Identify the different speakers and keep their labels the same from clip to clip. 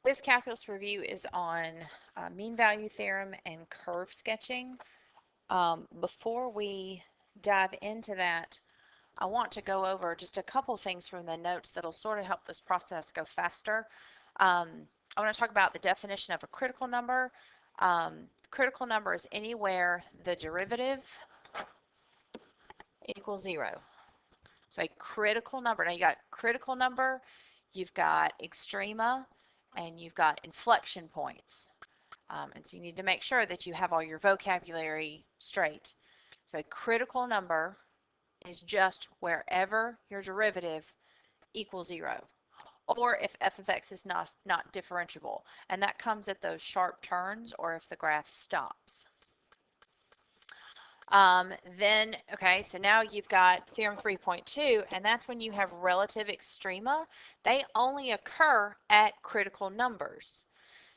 Speaker 1: This calculus review is on mean value theorem and curve sketching. Before we dive into that, I want to go over just a couple things from the notes that'll sort of help this process go faster. I want to talk about the definition of a critical number. Critical number is anywhere the derivative equals 0. So a critical number, now you got critical number, you've got extrema, and you've got inflection points. And so you need to make sure that you have all your vocabulary straight. So a critical number is just wherever your derivative equals 0, or if f of x is not differentiable. And that comes at those sharp turns or if the graph stops. Okay, so now you've got theorem 3.2, and that's when you have relative extrema. They only occur at critical numbers.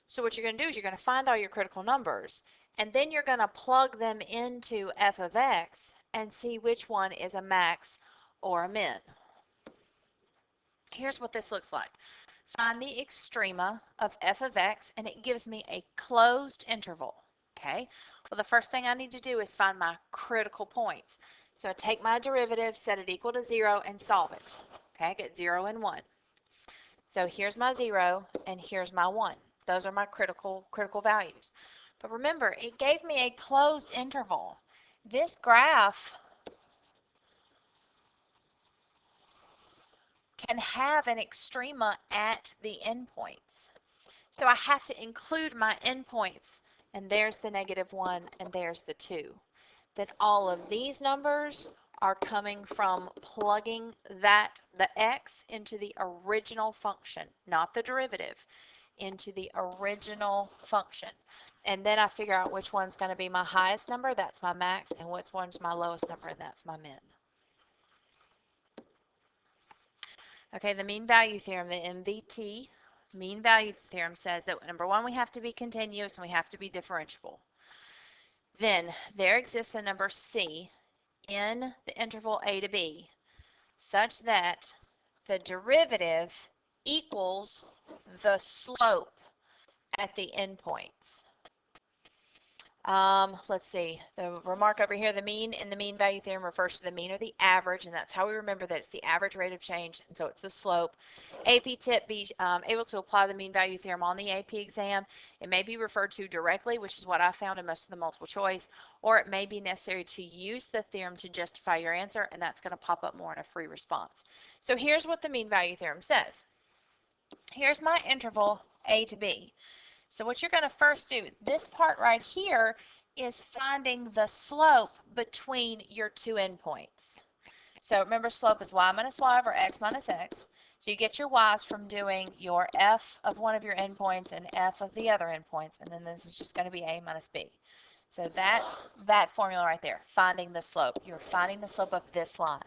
Speaker 1: So what you're going to do is you're going to find all your critical numbers, and then you're going to plug them into f of x and see which one is a max or a min. Here's what this looks like. Find the extrema of f of x, and it gives me a closed interval. Okay, well, the first thing I need to do is find my critical points. So I take my derivative, set it equal to 0, and solve it. Okay, I get 0 and 1. So here's my 0, and here's my 1. Those are my critical values. But remember, it gave me a closed interval. This graph can have an extrema at the endpoints. So I have to include my endpoints. And there's the -1, and there's the 2. Then all of these numbers are coming from plugging the x into the original function, not the derivative, into the original function. And then I figure out which one's going to be my highest number, that's my max, and which one's my lowest number, and that's my min. Okay, the mean value theorem, the MVT. Mean value theorem says that number one, we have to be continuous and we have to be differentiable. Then there exists a number c in the interval a to b such that the derivative equals the slope at the endpoints. Let's see, the remark over here, the mean in the mean value theorem refers to the mean or the average, and that's how we remember that it's the average rate of change, and so it's the slope. AP tip, be able to apply the mean value theorem on the AP exam. It may be referred to directly, which is what I found in most of the multiple choice, or it may be necessary to use the theorem to justify your answer, and that's going to pop up more in a free response. So here's what the mean value theorem says. Here's my interval A to B. So what you're going to first do, this part right here is finding the slope between your two endpoints. So remember, slope is y minus y over x minus x. So you get your y's from doing your f of one of your endpoints and f of the other endpoints, and then this is just going to be a minus b. So that formula right there, finding the slope. You're finding the slope of this line.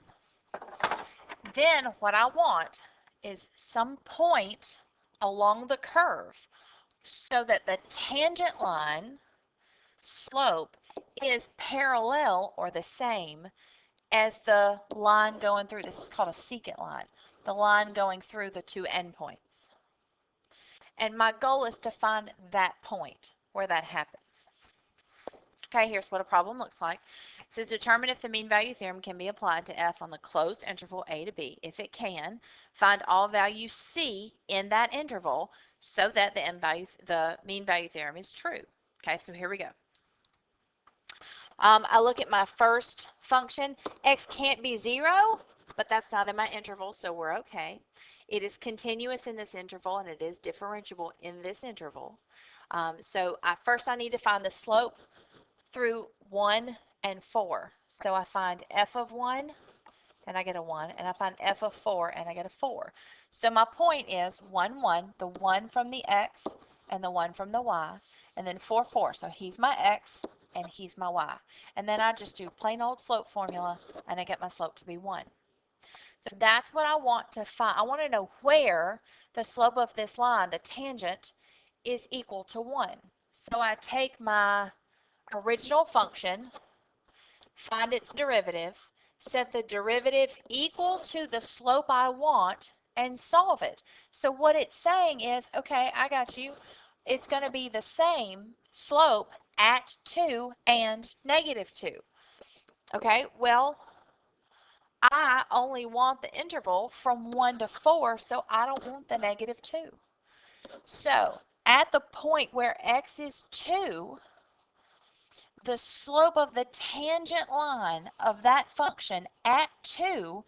Speaker 1: Then what I want is some point along the curve, so that the tangent line slope is parallel or the same as the line going through, this is called a secant line, the line going through the two endpoints. And my goal is to find that point where that happens. Okay, here's what a problem looks like. It says determine if the mean value theorem can be applied to f on the closed interval a to b. If it can, find all values c in that interval so that the mean value theorem is true. Okay, so here we go. I look at my first function. X can't be 0, but that's not in my interval, so we're okay. It is continuous in this interval, and it is differentiable in this interval. So first I need to find the slope through 1 and 4. So I find f of 1, and I get a 1, and I find f of 4, and I get a 4. So my point is 1, 1, the 1 from the x and the 1 from the y, and then 4, 4. So he's my x, and he's my y. And then I just do plain old slope formula, and I get my slope to be 1. So that's what I want to find. I want to know where the slope of this line, the tangent, is equal to 1. So I take my original function, find its derivative, set the derivative equal to the slope I want, and solve it. So what it's saying is, okay, I got you. It's going to be the same slope at 2 and -2. Okay, well, I only want the interval from 1 to 4, so I don't want the -2. So at the point where x is 2, the slope of the tangent line of that function at 2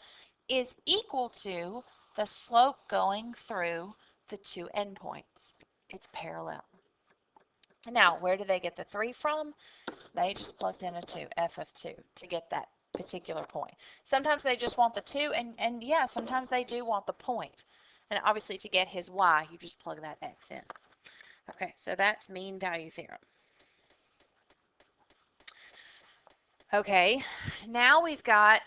Speaker 1: is equal to the slope going through the two endpoints. It's parallel. Now, where did they get the 3 from? They just plugged in a 2, f of 2, to get that particular point. Sometimes they just want the 2, and yeah, sometimes they do want the point. And obviously to get his y, you just plug that x in. Okay, so that's mean value theorem. Okay, now we've got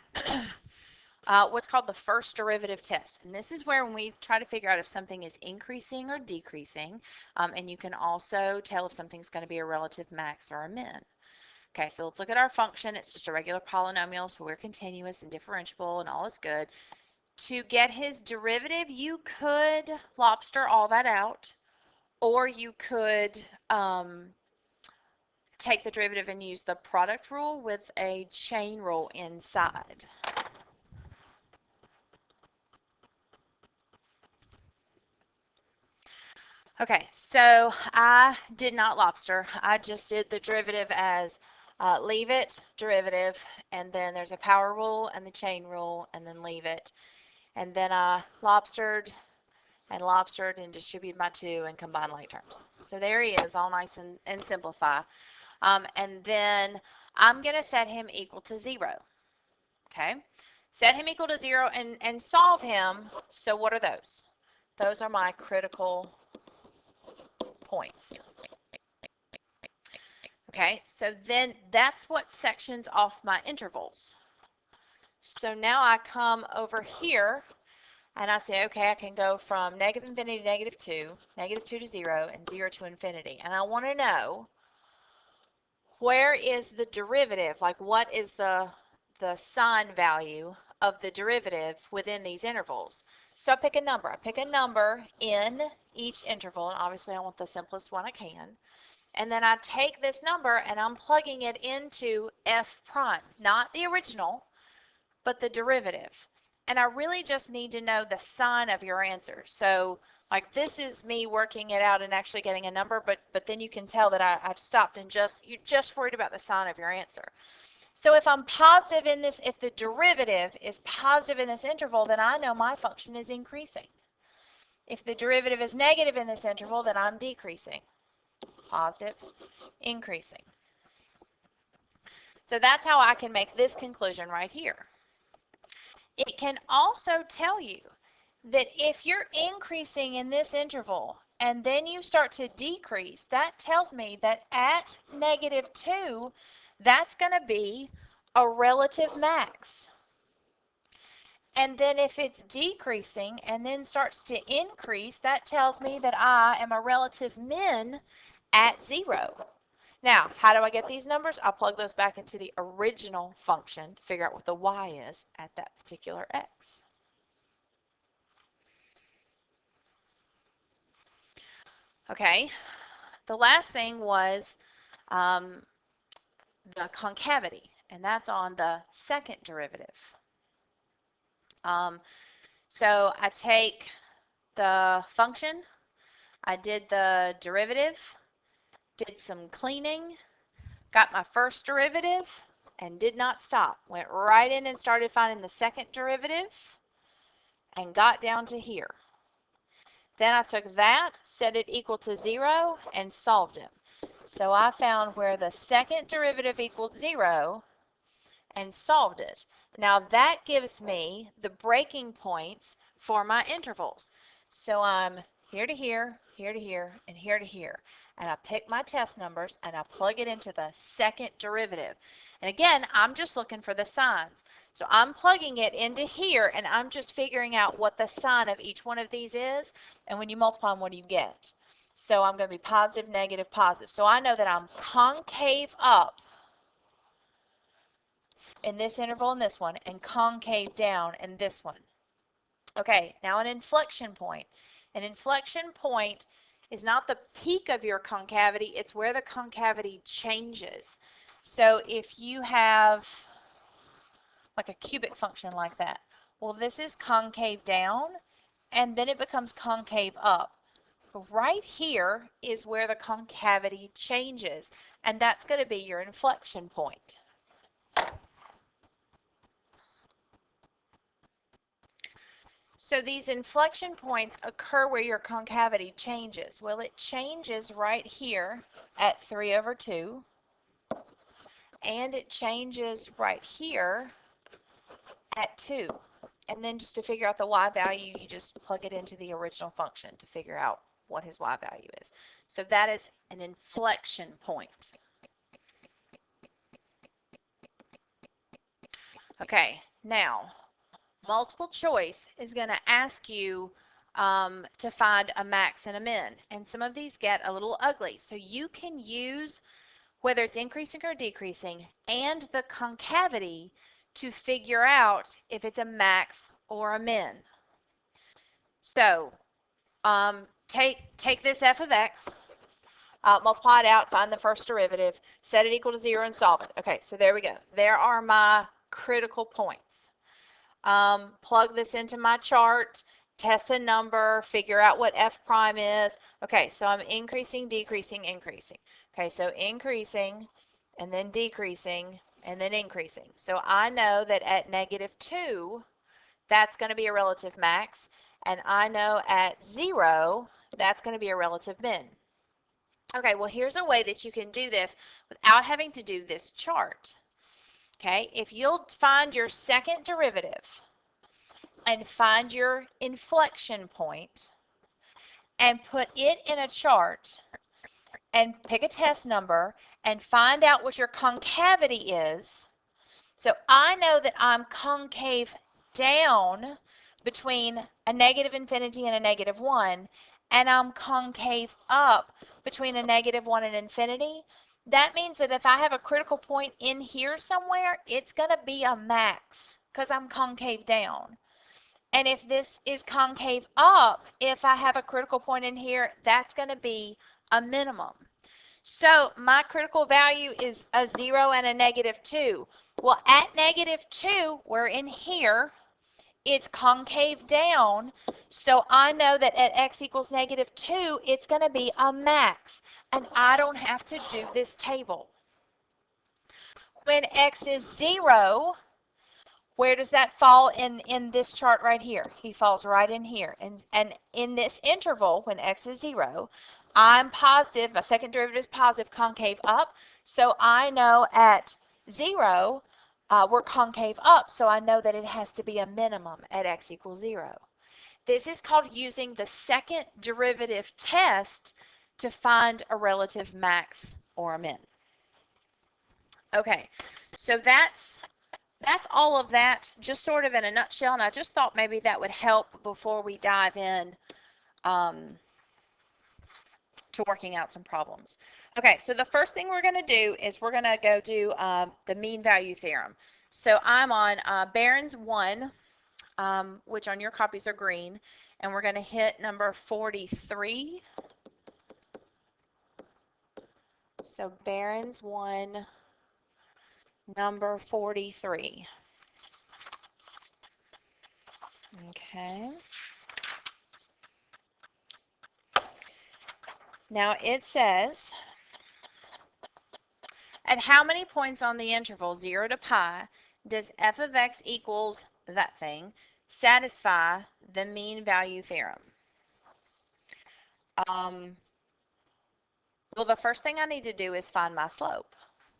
Speaker 1: what's called the first derivative test. And this is where when we try to figure out if something is increasing or decreasing, and you can also tell if something's going to be a relative max or a min. Okay, so let's look at our function. It's just a regular polynomial, so we're continuous and differentiable and all is good. To get his derivative, you could lobster all that out, or you could take the derivative and use the product rule with a chain rule inside. Okay, so I did not lobster. I just did the derivative as leave it, derivative, and then there's a power rule and the chain rule, and then leave it. And then I lobstered and distributed my 2 and combined like terms. So there he is, all nice and simplify. And then I'm going to set him equal to 0. Okay, set him equal to 0 and solve him. So what are those? Those are my critical points. Okay, so then that's what sections off my intervals. So now I come over here and I say, okay, I can go from negative infinity to -2, -2 to 0, and 0 to infinity. And I want to know, where is the derivative? Like, what is the sign value of the derivative within these intervals? So I pick a number. I pick a number in each interval, and obviously I want the simplest one I can. And then I take this number and I'm plugging it into f prime, not the original, but the derivative. And I really just need to know the sign of your answer. So like this is me working it out and actually getting a number, but then you can tell that I've stopped and you're just worried about the sign of your answer. So if I'm positive in this, if the derivative is positive in this interval, then I know my function is increasing. If the derivative is negative in this interval, then I'm decreasing. Positive, increasing. So that's how I can make this conclusion right here. It can also tell you that if you're increasing in this interval and then you start to decrease, that tells me that at -2, that's going to be a relative max. And then if it's decreasing and then starts to increase, that tells me that I am a relative min at 0. Now, how do I get these numbers? I'll plug those back into the original function to figure out what the y is at that particular x. Okay, the last thing was the concavity, and that's on the second derivative. So I take the function, I did the derivative, did some cleaning, got my first derivative, and did not stop. Went right in and started finding the second derivative and got down to here. Then I took that, set it equal to 0, and solved it. So I found where the second derivative equaled 0 and solved it. Now that gives me the breaking points for my intervals. So I'm here to here, here to here, and here to here. And I pick my test numbers and I plug it into the second derivative. And again, I'm just looking for the signs. So I'm plugging it into here and I'm just figuring out what the sign of each one of these is. And when you multiply them, what do you get? So I'm going to be positive, negative, positive. So I know that I'm concave up in this interval and this one, and concave down in this one. Okay, now an inflection point. An inflection point is not the peak of your concavity, it's where the concavity changes. So if you have like a cubic function like that, well, this is concave down, and then it becomes concave up. Right here is where the concavity changes, and that's going to be your inflection point. So these inflection points occur where your concavity changes. Well, it changes right here at 3/2, and it changes right here at 2. And then just to figure out the y value, you just plug it into the original function to figure out what his y value is. So that is an inflection point. Okay, now multiple choice is going to ask you to find a max and a min, and some of these get a little ugly. So you can use whether it's increasing or decreasing and the concavity to figure out if it's a max or a min. So take this f of x, multiply it out, find the first derivative, set it equal to 0, and solve it. Okay, so there we go. There are my critical points. Plug this into my chart, test a number, figure out what f prime is. Okay, so I'm increasing, decreasing, increasing. Okay, so increasing, and then decreasing, and then increasing. So I know that at -2, that's going to be a relative max, and I know at 0, that's going to be a relative min. Okay, well, here's a way that you can do this without having to do this chart. Okay, if you'll find your second derivative and find your inflection point and put it in a chart and pick a test number and find out what your concavity is. So I know that I'm concave down between a -infinity and a -1, and I'm concave up between a -1 and infinity. That means that if I have a critical point in here somewhere, it's going to be a max because I'm concave down. And if this is concave up, if I have a critical point in here, that's going to be a minimum. So my critical value is a 0 and a -2. Well, at -2, we're in here. It's concave down, so I know that at x equals -2, it's going to be a max, and I don't have to do this table. When x is 0, where does that fall in this chart right here? He falls right in here. And in this interval, when x is 0, I'm positive, my second derivative is positive, concave up. So I know at 0, we're concave up, so I know that it has to be a minimum at x equals 0. This is called using the second derivative test to find a relative max or a min. Okay, so that's all of that, just sort of in a nutshell, and I just thought maybe that would help before we dive in to working out some problems. Okay, so the first thing we're going to do is we're going to go do the mean value theorem. So I'm on Barron's 1, which on your copies are green, and we're going to hit number 43. So Barron's 1, number 43. Okay. Now it says, at how many points on the interval 0 to pi does f of x equals that thing satisfy the mean value theorem? Well, the first thing I need to do is find my slope.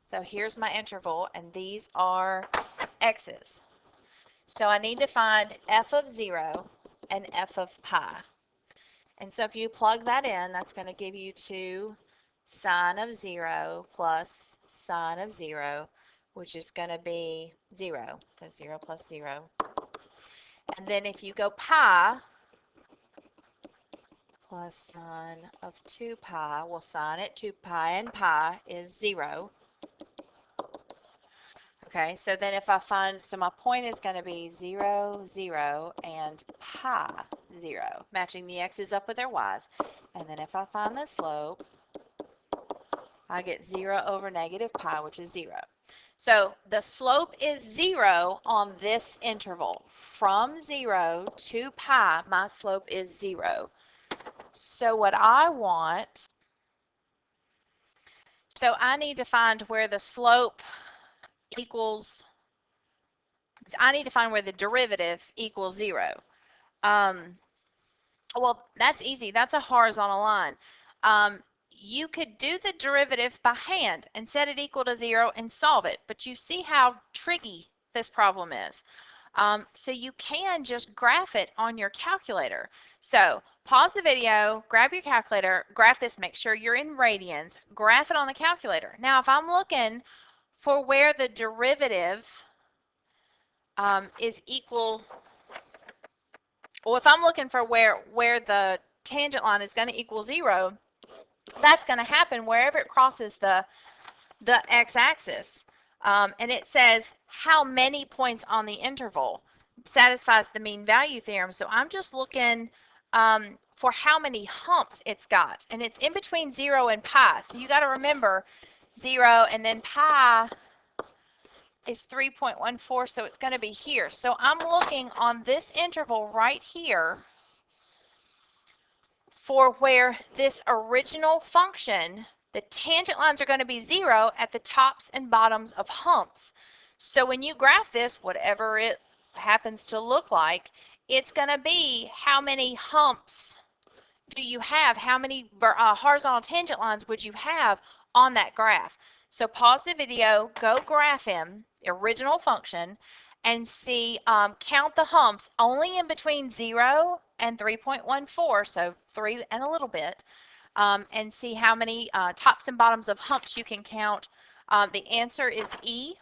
Speaker 1: So here's my interval, and these are x's. So I need to find f of 0 and f of pi. And so if you plug that in, that's going to give you 2 sine of 0 plus sine of 0, which is going to be 0, because 0 plus 0. And then if you go pi plus sine of 2 pi, well, sine at 2 pi and pi is 0. Okay, so then if I find, so my point is going to be 0, 0, and pi 0, matching the x's up with their y's. And then if I find the slope, I get 0 over negative pi, which is 0. So the slope is 0 on this interval. From 0 to pi, my slope is 0. So what I want, so I need to find where the slope equals, I need to find where the derivative equals 0. Well, that's easy. That's a horizontal line. You could do the derivative by hand and set it equal to 0 and solve it, but you see how tricky this problem is. So you can just graph it on your calculator. So pause the video, grab your calculator, graph this, make sure you're in radians, graph it on the calculator. Now, if I'm looking for where the derivative is equal, or if I'm looking for where the tangent line is going to equal 0, that's going to happen wherever it crosses the x-axis. And it says how many points on the interval satisfies the mean value theorem. So I'm just looking for how many humps it's got. And it's in between 0 and pi. So you got to remember 0 and then pi is 3.14, so it's going to be here. So I'm looking on this interval right here for where this original function, the tangent lines are going to be 0 at the tops and bottoms of humps. So when you graph this, whatever it happens to look like, it's going to be how many humps do you have, how many horizontal tangent lines would you have on that graph. So pause the video, go graph him, original function, and see, count the humps only in between 0 and 3.14, so 3 and a little bit, and see how many tops and bottoms of humps you can count. The answer is E,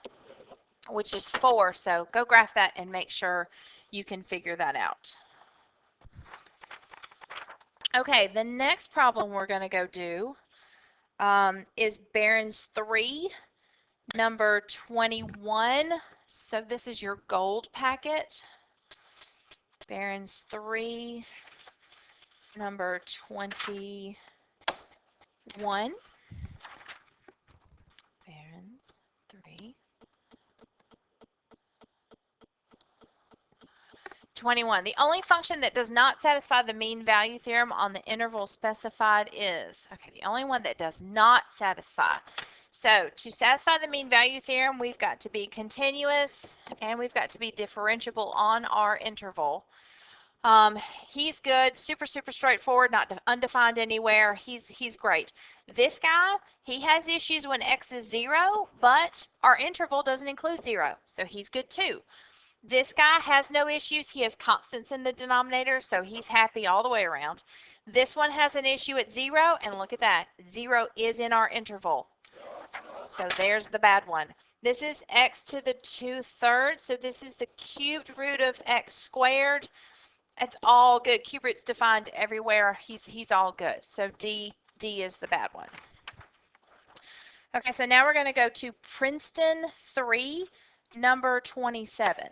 Speaker 1: which is 4, so go graph that and make sure you can figure that out. Okay, the next problem we're going to go do is Barron's 3, number 21. So this is your gold packet. Barron's 3, number 21. Barron's 3. 21. The only function that does not satisfy the mean value theorem on the interval specified is, okay, the only one that does not satisfy. So to satisfy the mean value theorem, we've got to be continuous and we've got to be differentiable on our interval. He's good, super straightforward, not undefined anywhere. He's great. This guy, he has issues when x is 0, but our interval doesn't include 0, so he's good too. This guy has no issues. He has constants in the denominator, so he's happy all the way around. This one has an issue at 0, and look at that. 0 is in our interval. So there's the bad one. This is x to the 2/3, so this is the cubed root of x squared. It's all good. Cube root's defined everywhere. He's all good. So D is the bad one. Okay, so now we're going to go to Princeton 3, number 27.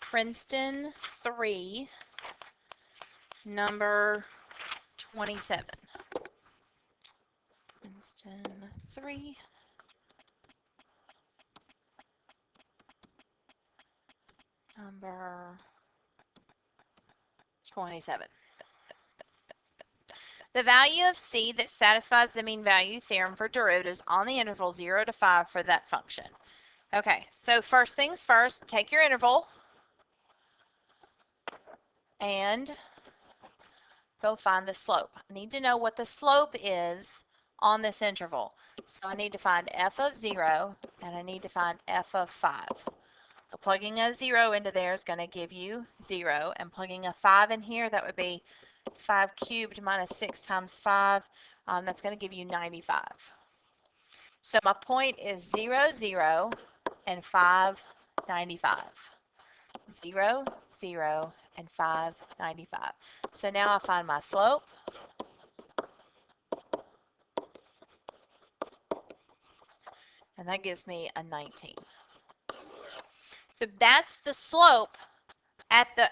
Speaker 1: Princeton 3, number 27. Princeton 3. Number 27. The value of C that satisfies the mean value theorem for derivatives on the interval 0 to 5 for that function. Okay, so first things first, take your interval and go find the slope. I need to know what the slope is on this interval. So I need to find f of 0 and I need to find f of 5. So plugging a 0 into there is going to give you 0, and plugging a 5 in here, that would be 5 cubed minus 6 times 5. That's going to give you 95. So my point is 0, 0, and 5, 95. 0, 0, and 5, 95. So now I find my slope. and that gives me a 19. So that's the slope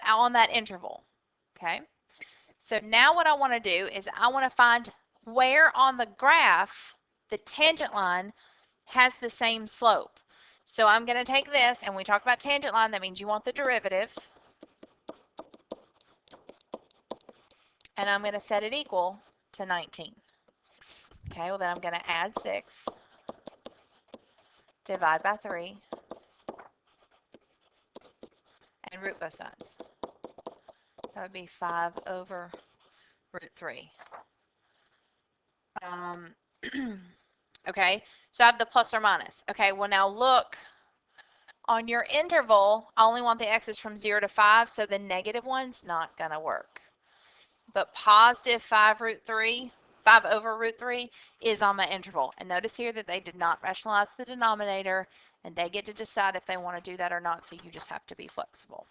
Speaker 1: on that interval. Okay. So now what I want to do is I want to find where on the graph the tangent line has the same slope. So I'm going to take this, and we talked about tangent line, that means you want the derivative, and I'm going to set it equal to 19. Okay, well then I'm going to add 6, divide by 3, and root both sides. That would be 5 over root 3. Okay, so I have the plus or minus. Okay, well now look, on your interval, I only want the x's from 0 to 5, so the negative one's not going to work. But positive 5 over root 3 is on my interval. And notice here that they did not rationalize the denominator, and they get to decide if they want to do that or not, so you just have to be flexible.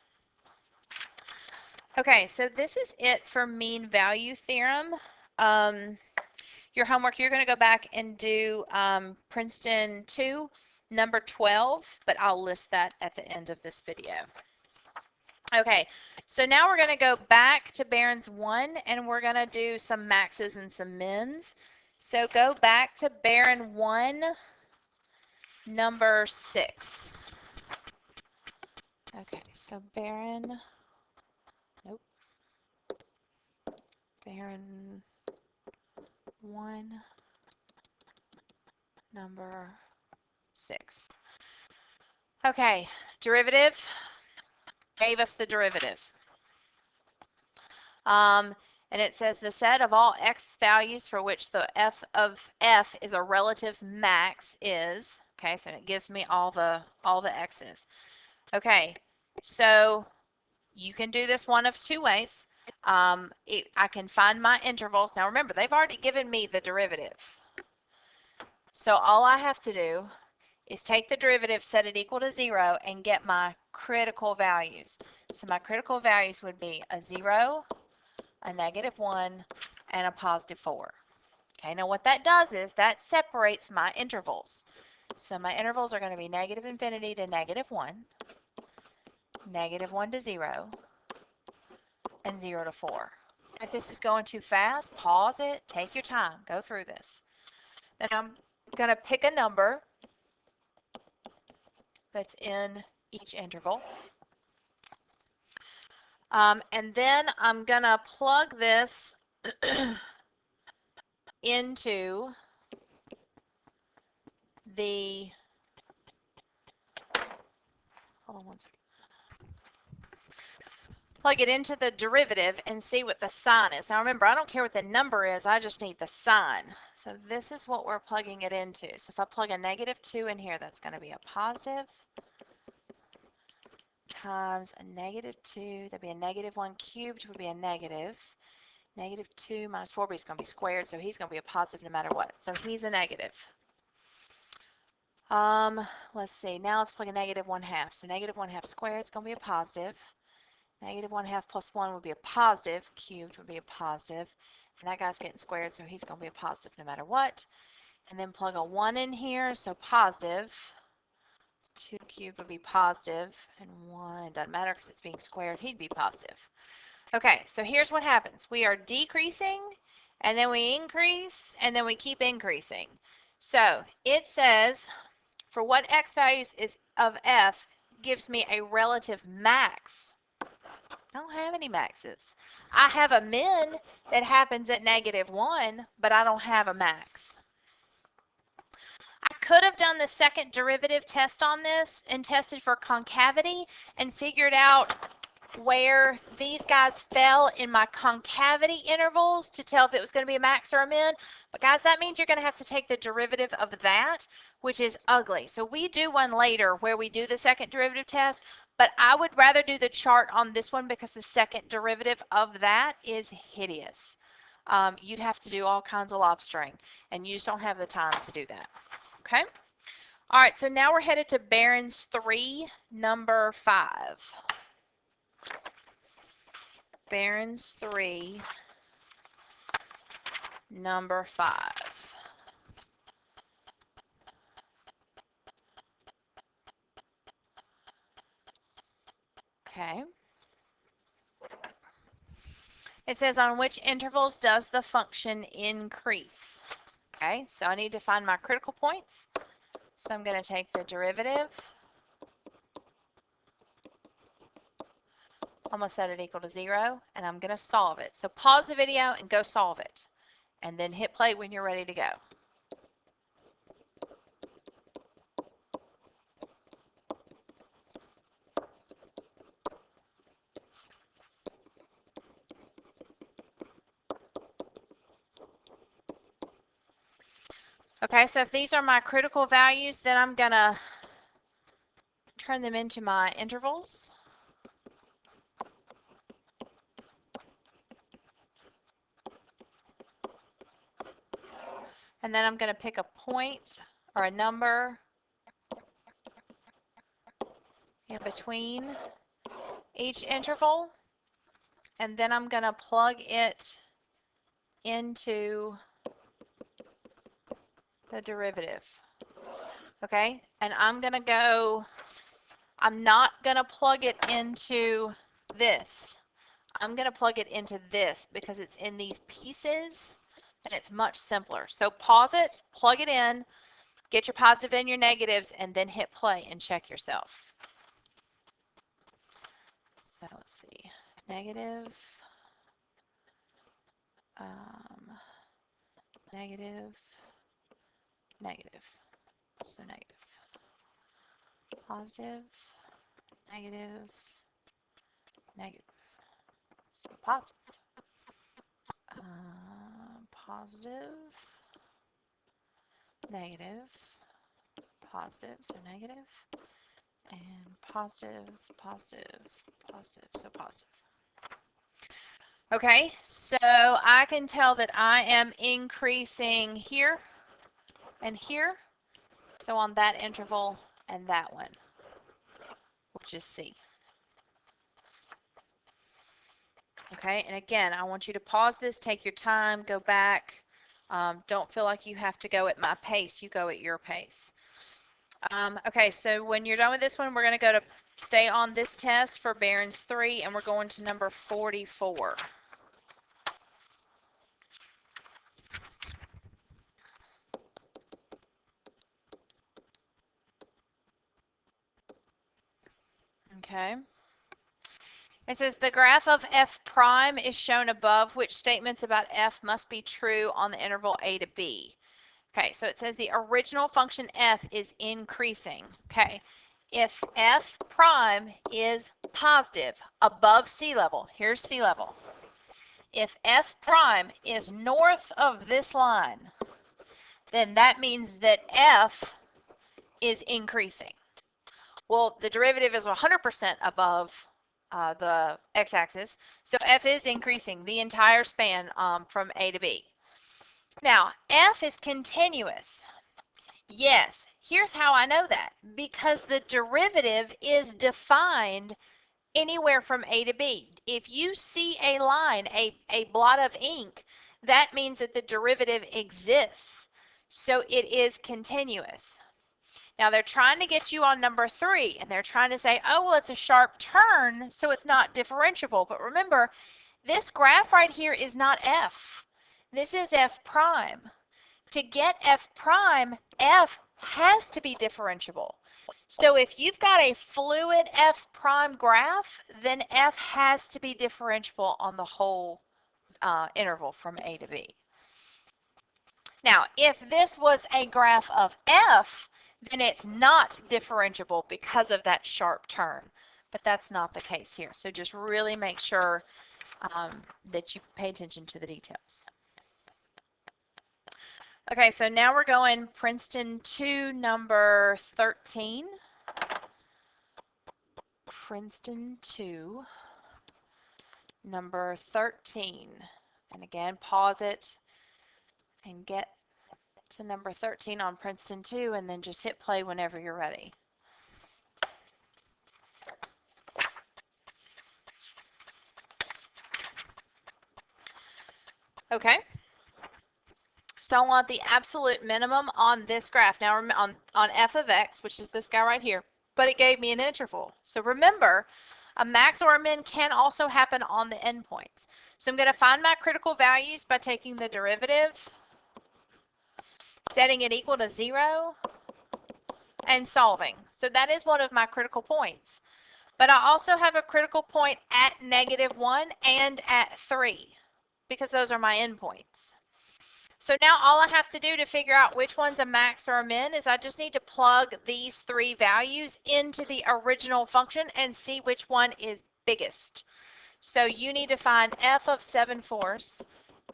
Speaker 1: Okay, so this is it for mean value theorem. Your homework, you're going to go back and do Princeton 2, number 12, but I'll list that at the end of this video. Okay, so now we're going to go back to Barron's 1, and we're going to do some maxes and some mins. So go back to Barron 1, number 6. Okay, so Barron 1, number 6. Okay, derivative gave us the derivative. And it says the set of all x values for which the f of f is a relative max is, okay, so it gives me all the x's. Okay, so you can do this one of two ways. I can find my intervals. Now remember, they've already given me the derivative. So all I have to do is take the derivative, set it equal to 0, and get my critical values. So my critical values would be a 0, a -1, and a +4. Okay, now what that does is that separates my intervals. So my intervals are going to be -∞ to -1, -1 to 0, and 0 to 4. If this is going too fast, pause it, take your time, go through this. Then I'm going to pick a number that's in each interval. And then I'm going to plug this into the, hold on one second. Plug it into the derivative and see what the sign is. Now remember, I don't care what the number is, I just need the sign. So this is what we're plugging it into. So if I plug a -2 in here, that's going to be a positive times a -2, that'd be a -1 cubed would be a negative. -2 minus 4, but he's going to be squared, so he's going to be a positive no matter what. So he's a negative. Let's see, now let's plug a -1/2. So -1/2 squared is going to be a positive. -1/2 plus 1 would be a positive, cubed would be a positive, and that guy's getting squared, so he's going to be a positive no matter what. And then plug a 1 in here, so positive. 2 cubed would be positive, and 1 doesn't matter because it's being squared, he'd be positive. Okay, so here's what happens. We are decreasing, and then we increase, and then we keep increasing. So it says, for what x values is of f gives me a relative max. I don't have any maxes. I have a min that happens at -1, but I don't have a max. I could have done the second derivative test on this and tested for concavity and figured out where these guys fell in my concavity intervals to tell if it was going to be a max or a min. But guys, that means you're going to have to take the derivative of that, which is ugly. So we do one later where we do the second derivative test, but I would rather do the chart on this one because the second derivative of that is hideous. You'd have to do all kinds of lobstering, and you just don't have the time to do that. Okay? All right, so now we're headed to Barron's 3, number 5. Barron's 3, number 5. Okay. It says on which intervals does the function increase? Okay, so I need to find my critical points. So I'm going to take the derivative. I'm going to set it equal to 0, and I'm going to solve it. So pause the video and go solve it, and then hit play when you're ready to go. Okay, so if these are my critical values, then I'm going to turn them into my intervals. And then I'm going to pick a point or a number in between each interval. And then I'm going to plug it into the derivative. Okay, and I'm not going to plug it into this. I'm going to plug it into this because it's in these pieces and it's much simpler. So pause it, plug it in, get your positive and your negatives, and then hit play and check yourself. So let's see, negative, negative, negative, so negative, positive, negative, negative, so positive, positive, negative, positive, so negative, and positive, positive, positive, so positive. Okay, so I can tell that I am increasing here and here, so on that interval and that one, which is C. Okay, and again, I want you to pause this, take your time, go back. Don't feel like you have to go at my pace, you go at your pace. Okay, so when you're done with this one, we're going to stay on this test for Barron's 3, and we're going to number 44. Okay. It says the graph of f prime is shown above. Which statements about f must be true on the interval a to b? Okay, so it says the original function f is increasing. Okay, if f prime is positive above sea level, here's sea level. If f prime is north of this line, then that means that f is increasing. Well, the derivative is 100% above the x-axis, so f is increasing the entire span from a to b. Now, f is continuous. Yes, here's how I know that. Because the derivative is defined anywhere from a to b. If you see a line, a blot of ink, that means that the derivative exists. So it is continuous. Now they're trying to get you on number 3, and they're trying to say, oh, well, it's a sharp turn, so it's not differentiable. But remember, this graph right here is not f. This is f prime. To get f prime, f has to be differentiable. So if you've got a fluid f prime graph, then f has to be differentiable on the whole interval from a to b. Now, if this was a graph of f, then it's not differentiable because of that sharp turn. But that's not the case here. So just really make sure that you pay attention to the details. Okay, so now we're going Princeton 2, number 13. Princeton 2, number 13. And again, pause it and get to number 13 on Princeton 2, and then just hit play whenever you're ready. Okay. So I want the absolute minimum on this graph. Now on f of x, which is this guy right here, but it gave me an interval. So remember, A max or a min can also happen on the endpoints. So I'm going to find my critical values by taking the derivative, setting it equal to 0, and solving. So that is one of my critical points. But I also have a critical point at -1 and at 3 because those are my endpoints. So now all I have to do to figure out which one's a max or a min is I just need to plug these 3 values into the original function and see which one is biggest. So you need to find f of 7/4,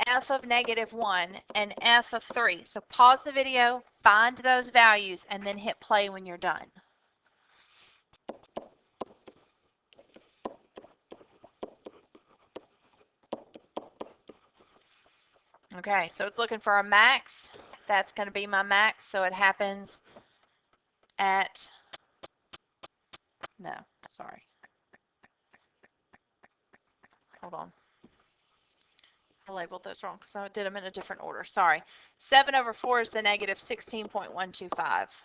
Speaker 1: f of -1, and f of 3. So pause the video, find those values, and then hit play when you're done. Okay, so it's looking for a max. That's going to be my max, so it happens at, no, sorry. Hold on. I labeled those wrong because I did them in a different order. Sorry. 7/4 is the -16.125.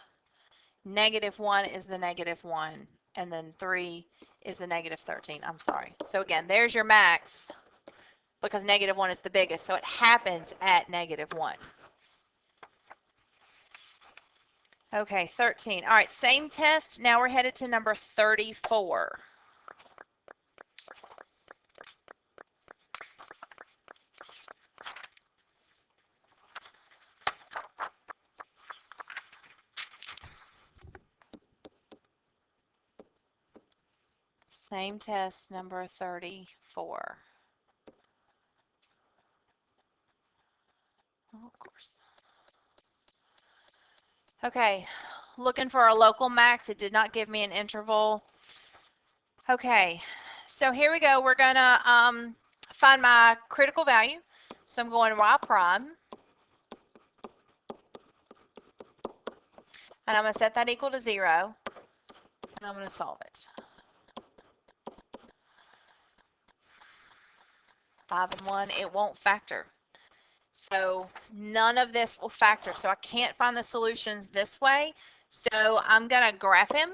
Speaker 1: -1 is the -1, and then 3 is the -13. I'm sorry. So again, there's your max because -1 is the biggest. So it happens at -1. Okay, 13. All right, same test. Now we're headed to number 34. Same test, number 34. Oh, of course. Okay, looking for a local max. It did not give me an interval. Okay, so here we go. We're going to find my critical value. So I'm going Y prime. And I'm going to set that equal to 0. And I'm going to solve it. 5 and 1, it won't factor. So none of this will factor. So I can't find the solutions this way. So I'm going to graph him.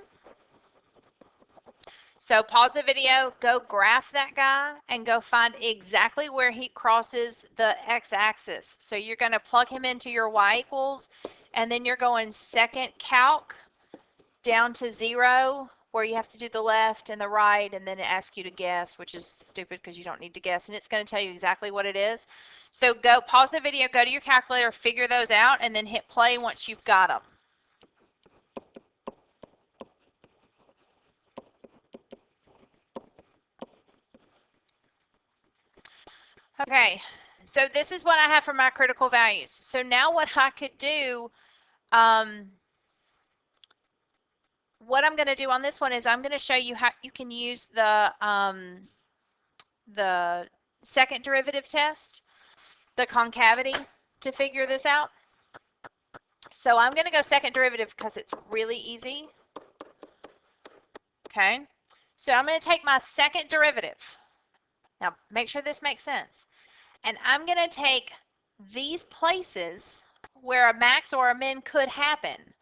Speaker 1: So pause the video, go graph that guy, and go find exactly where he crosses the x-axis. So you're going to plug him into your y equals, and then you're going second calc down to 0, where you have to do the left and the right, and then it asks you to guess, which is stupid because you don't need to guess, and it's going to tell you exactly what it is. So go pause the video, go to your calculator, figure those out, and then hit play once you've got them. Okay, so this is what I have for my critical values. So now what I could do, what I'm going to do on this one is I'm going to show you how you can use the second derivative test, the concavity, to figure this out. So I'm going to go second derivative because it's really easy. Okay, so I'm going to take my second derivative. Now make sure this makes sense. And I'm going to take these places where a max or a min could happen,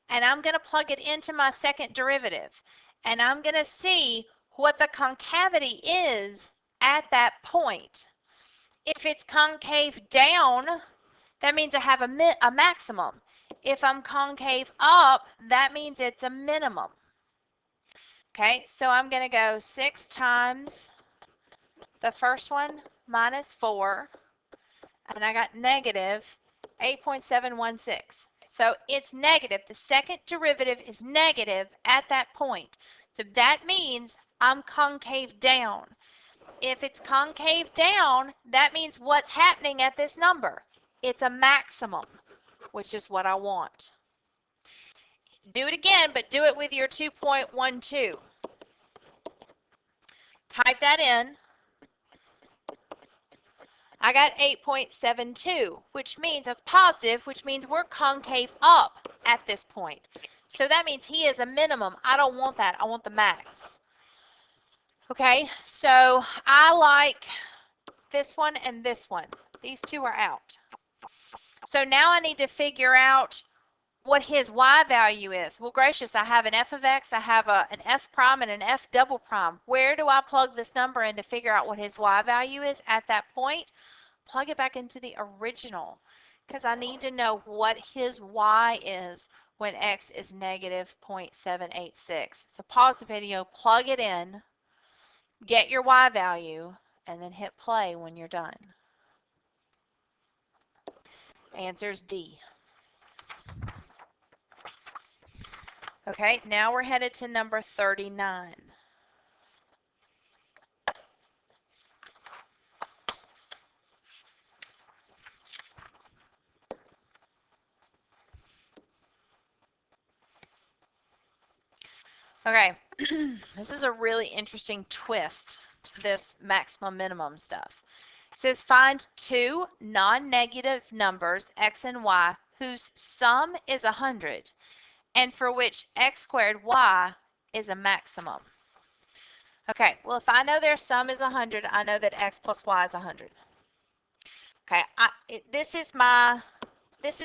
Speaker 1: and I'm going to plug it into my second derivative, and I'm going to see what the concavity is at that point. If it's concave down, that means I have a maximum. If I'm concave up, that means it's a minimum. Okay, so I'm going to go 6 times the first one minus 4, and I got negative 8.716. So it's negative. The second derivative is negative at that point. So that means I'm concave down. If it's concave down, that means what's happening at this number? It's a maximum, which is what I want. Do it again, but do it with your 2.12. Type that in. I got 8.72, which means that's positive, which means we're concave up at this point. So that means he is a minimum. I don't want that. I want the max. Okay, so I like this one and this one. These two are out. So now I need to figure out what his y value is. Well, gracious, I have an f of x, I have an f prime and an f double prime. Where do I plug this number in to figure out what his y value is at that point? Plug it back into the original, because I need to know what his y is when x is negative 0.786. So pause the video, plug it in, get your y value, and then hit play when you're done. Answer's D. Okay, now we're headed to number 39. Okay, this is a really interesting twist to this maximum minimum stuff. It says find two non-negative numbers, x and y, whose sum is 100, and for which x squared y is a maximum. Okay, well, if I know their sum is 100, I know that x plus y is 100. Okay, this is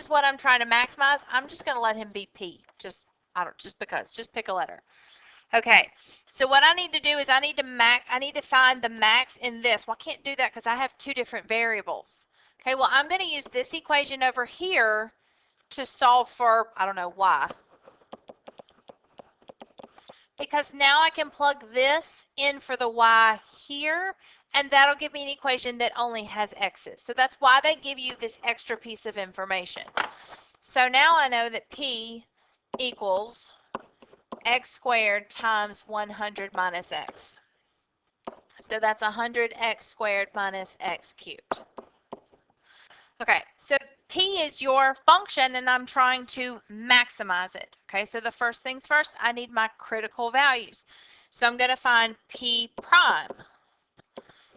Speaker 1: what I'm trying to maximize. I'm just going to let him be p. Just pick a letter. Okay, so what I need to do is I need to find the max in this. Well, I can't do that because I have two different variables. Okay, well, I'm going to use this equation over here to solve for, I don't know, y. Because now I can plug this in for the y here, and that'll give me an equation that only has x's. So that's why they give you this extra piece of information. So now I know that p equals x squared times 100 minus x. So that's 100x squared minus x cubed. Okay, so p is your function, and I'm trying to maximize it. Okay, so the first things first, I need my critical values. So I'm going to find p prime.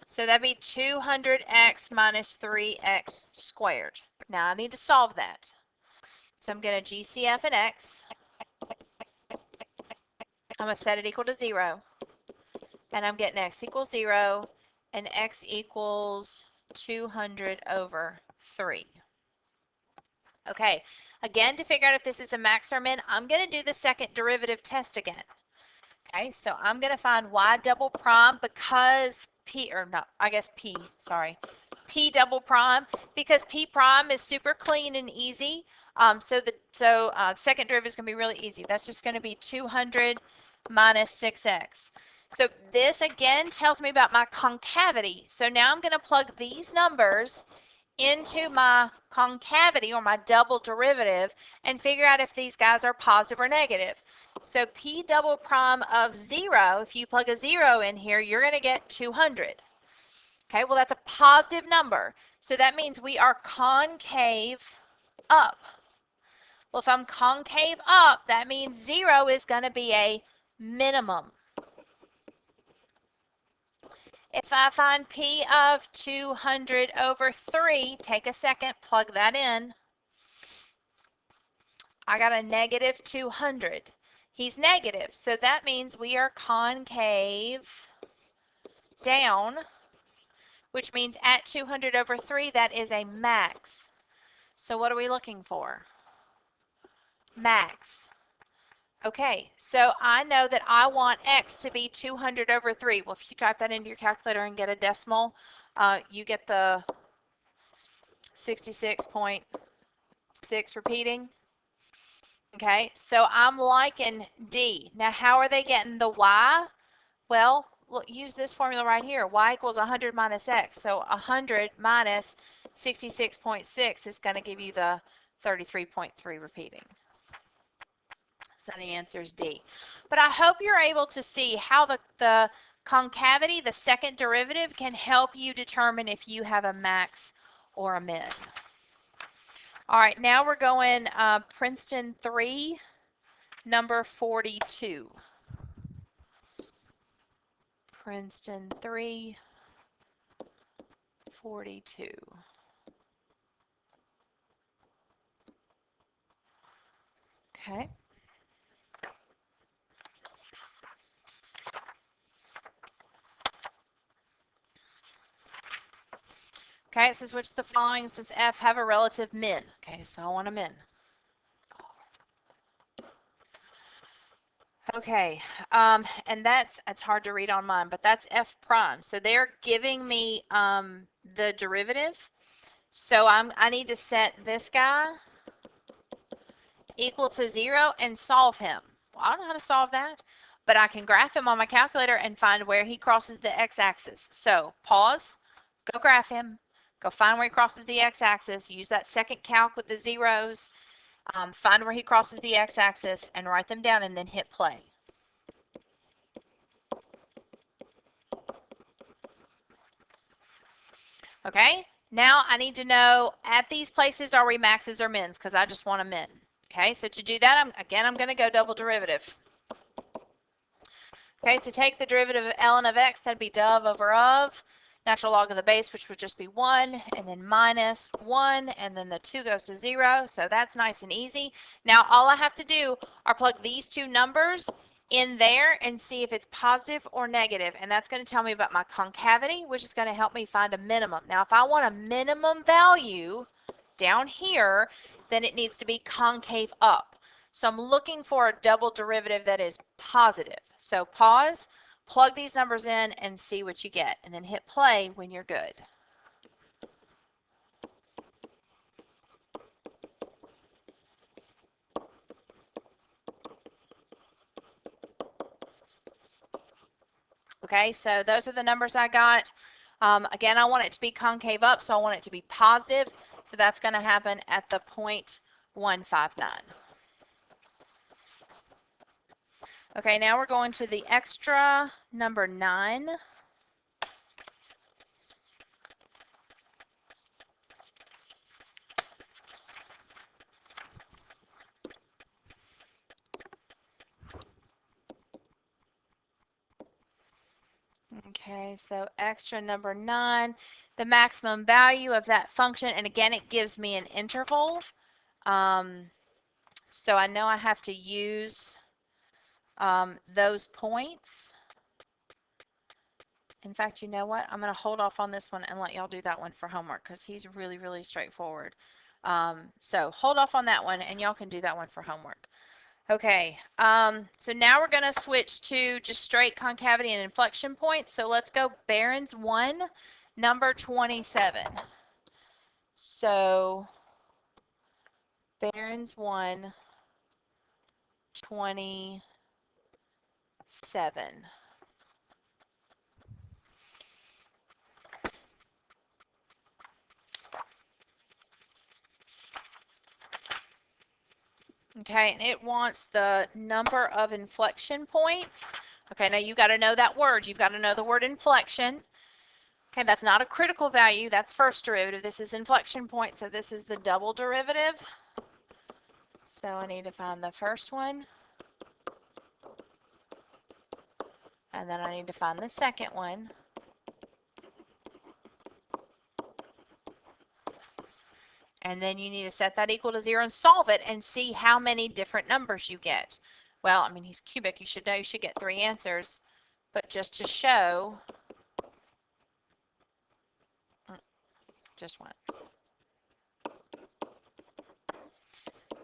Speaker 1: So that'd be 200x minus 3x squared. Now I need to solve that. So I'm going to GCF and x. I'm going to set it equal to 0. And I'm getting x equals 0 and x equals 200 over 3. Okay, again, to figure out if this is a max or min, I'm going to do the second derivative test again. Okay, so I'm going to find y double prime because p double prime, because p prime is super clean and easy. Second derivative is going to be really easy. That's just going to be 200 minus 6x. So this again tells me about my concavity. So now I'm going to plug these numbers into my concavity, or my double derivative, and figure out if these guys are positive or negative. So p double prime of 0, if you plug a 0 in here, you're going to get 200. Okay, well, that's a positive number. So that means we are concave up. Well, if I'm concave up, that means 0 is going to be a minimum. If I find p of 200 over 3, take a second, plug that in. I got a negative 200. He's negative, so that means we are concave down, which means at 200 over 3, that is a max. So what are we looking for? Max. Okay, so I know that I want x to be 200 over 3. Well, if you type that into your calculator and get a decimal, you get the 66.6 repeating. Okay, so I'm liking D. Now, how are they getting the y? Well, look, use this formula right here. Y equals 100 minus x. So 100 minus 66.6 is going to give you the 33.3 repeating. So the answer is D. But I hope you're able to see how the concavity, the second derivative, can help you determine if you have a max or a min. All right, now we're going Princeton 3, number 42. Princeton 3, 42. Okay. Okay, it says which of the following does F have a relative min? Okay, so I want a min. Okay, and it's hard to read on mine, but that's f prime. So they're giving me the derivative. So I need to set this guy equal to 0 and solve him. Well, I don't know how to solve that, but I can graph him on my calculator and find where he crosses the x-axis. So pause, go graph him, go find where he crosses the x-axis, use that second calc with the zeros, find where he crosses the x-axis and write them down and then hit play. Okay, now I need to know at these places are we maxes or mins because I just want a min. Okay, so to do that, I'm going to go double derivative. Okay, to take the derivative of ln of x, that'd be dov over of natural log of the base, which would just be 1, and then minus 1, and then the 2 goes to 0. So that's nice and easy. Now all I have to do are plug these two numbers in there and see if it's positive or negative, and that's going to tell me about my concavity, which is going to help me find a minimum. Now if I want a minimum value down here, then it needs to be concave up. So I'm looking for a double derivative that is positive. So pause, plug these numbers in and see what you get, and then hit play when you're good. Okay, so those are the numbers I got. Again, I want it to be concave up, so I want it to be positive. So that's going to happen at the 0.159. Okay, now we're going to the extra number 9. Okay, so extra number 9, the maximum value of that function, and again, it gives me an interval. So I know I have to use those points. In fact, you know what? I'm going to hold off on this one and let y'all do that one for homework because he's really, really straightforward. So hold off on that one and y'all can do that one for homework. Okay, so now we're going to switch to just straight concavity and inflection points. So let's go Barron's 1, number 27. So Barron's 1, 27. Okay, and it wants the number of inflection points. Okay, now you got to know that word. You've got to know the word inflection. Okay, that's not a critical value. That's first derivative. This is inflection point, so this is the double derivative. So I need to find the first one. And then I need to find the second one. And then you need to set that equal to 0 and solve it and see how many different numbers you get. Well, I mean, he's cubic. You should know you should get 3 answers. But just to show, just once.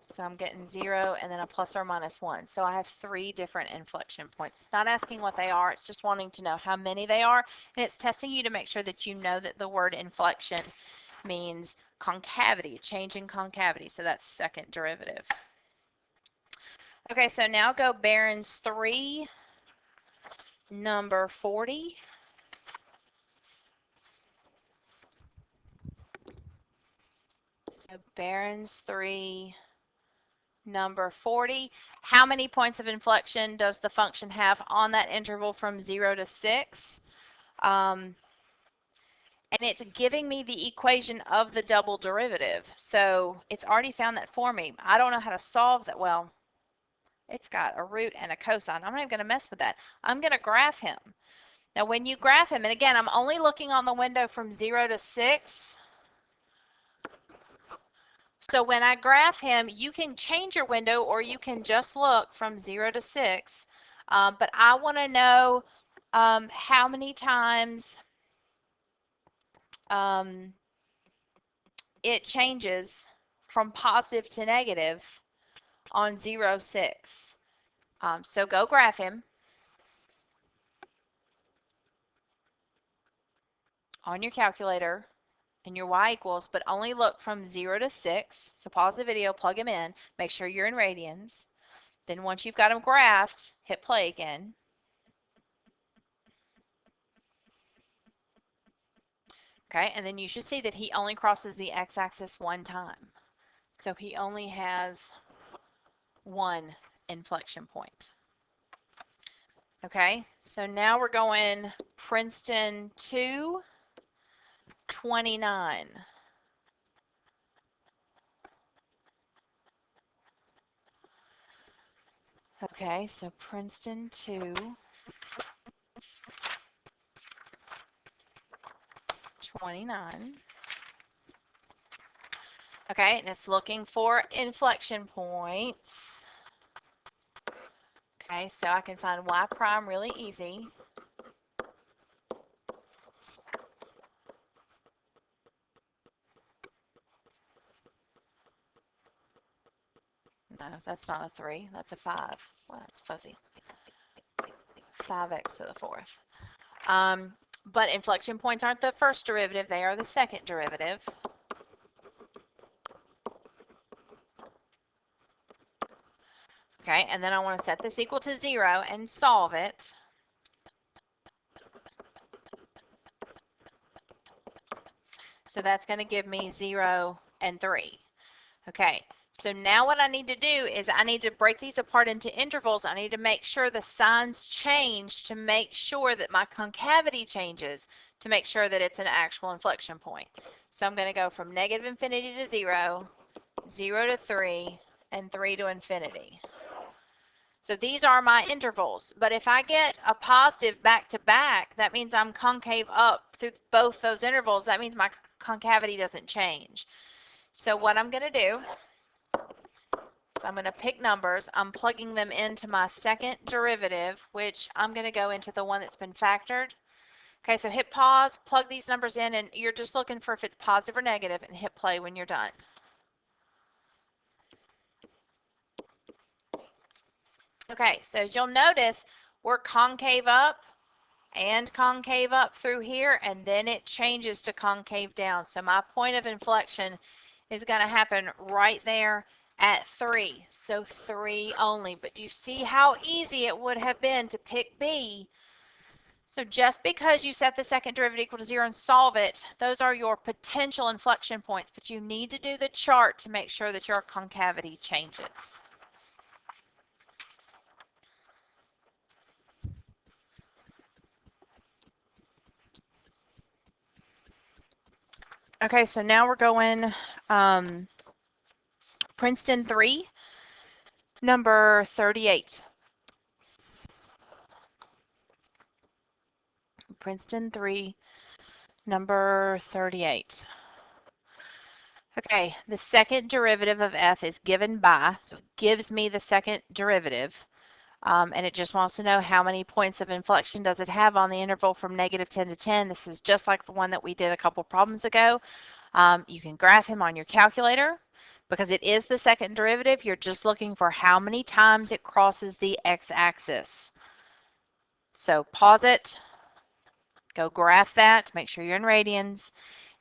Speaker 1: So I'm getting 0 and then a plus or minus 1. So I have 3 different inflection points. It's not asking what they are. It's just wanting to know how many they are. And it's testing you to make sure that you know that the word inflection means concavity, change in concavity. So that's second derivative. Okay, so now go Barron's 3, number 40. So Barron's 3, number 40. How many points of inflection does the function have on that interval from 0 to 6? And it's giving me the equation of the double derivative. So it's already found that for me. I don't know how to solve that. Well, it's got a root and a cosine. I'm not even going to mess with that. I'm going to graph him. Now when you graph him, and again, I'm only looking on the window from 0 to 6. So when I graph him, you can change your window or you can just look from 0 to 6. But I want to know how many times it changes from positive to negative on 0, 6. So go graph him on your calculator and your y equals, but only look from 0 to 6. So pause the video, plug him in, make sure you're in radians. Then once you've got him graphed, hit play again. Okay, and then you should see that he only crosses the x-axis one time. So he only has one inflection point. Okay, so now we're going Princeton 2, 29. Okay, so Princeton 2, 29. Okay, and it's looking for inflection points. Okay, so I can find y prime really easy. No, that's not a 3, that's a 5. Well, that's fuzzy. 5x to the 4th. But inflection points aren't the first derivative, they are the second derivative. Okay, and then I want to set this equal to 0 and solve it. So that's going to give me 0 and 3. Okay, so now what I need to do is I need to break these apart into intervals. I need to make sure the signs change to make sure that my concavity changes, to make sure that it's an actual inflection point. So I'm going to go from negative infinity to 0, 0 to 3, and 3 to infinity. So these are my intervals, but if I get a positive back to back, that means I'm concave up through both those intervals. That means my concavity doesn't change. So what I'm going to do is I'm going to pick numbers. I'm plugging them into my second derivative, which I'm going to go into the one that's been factored. Okay, so hit pause, plug these numbers in, and you're just looking for if it's positive or negative, and hit play when you're done. Okay, so as you'll notice, we're concave up and concave up through here, and then it changes to concave down. So my point of inflection is going to happen right there at 3. So 3 only. But you see how easy it would have been to pick B. So just because you set the second derivative equal to 0 and solve it, those are your potential inflection points. But you need to do the chart to make sure that your concavity changes. Okay, so now we're going Princeton 3, number 38. Princeton 3, number 38. Okay, the second derivative of f is given by, so it gives me the second derivative, and it just wants to know how many points of inflection does it have on the interval from negative 10 to 10. This is just like the one that we did a couple problems ago. You can graph him on your calculator. Because it is the second derivative, you're just looking for how many times it crosses the x-axis. So pause it, go graph that, make sure you're in radians,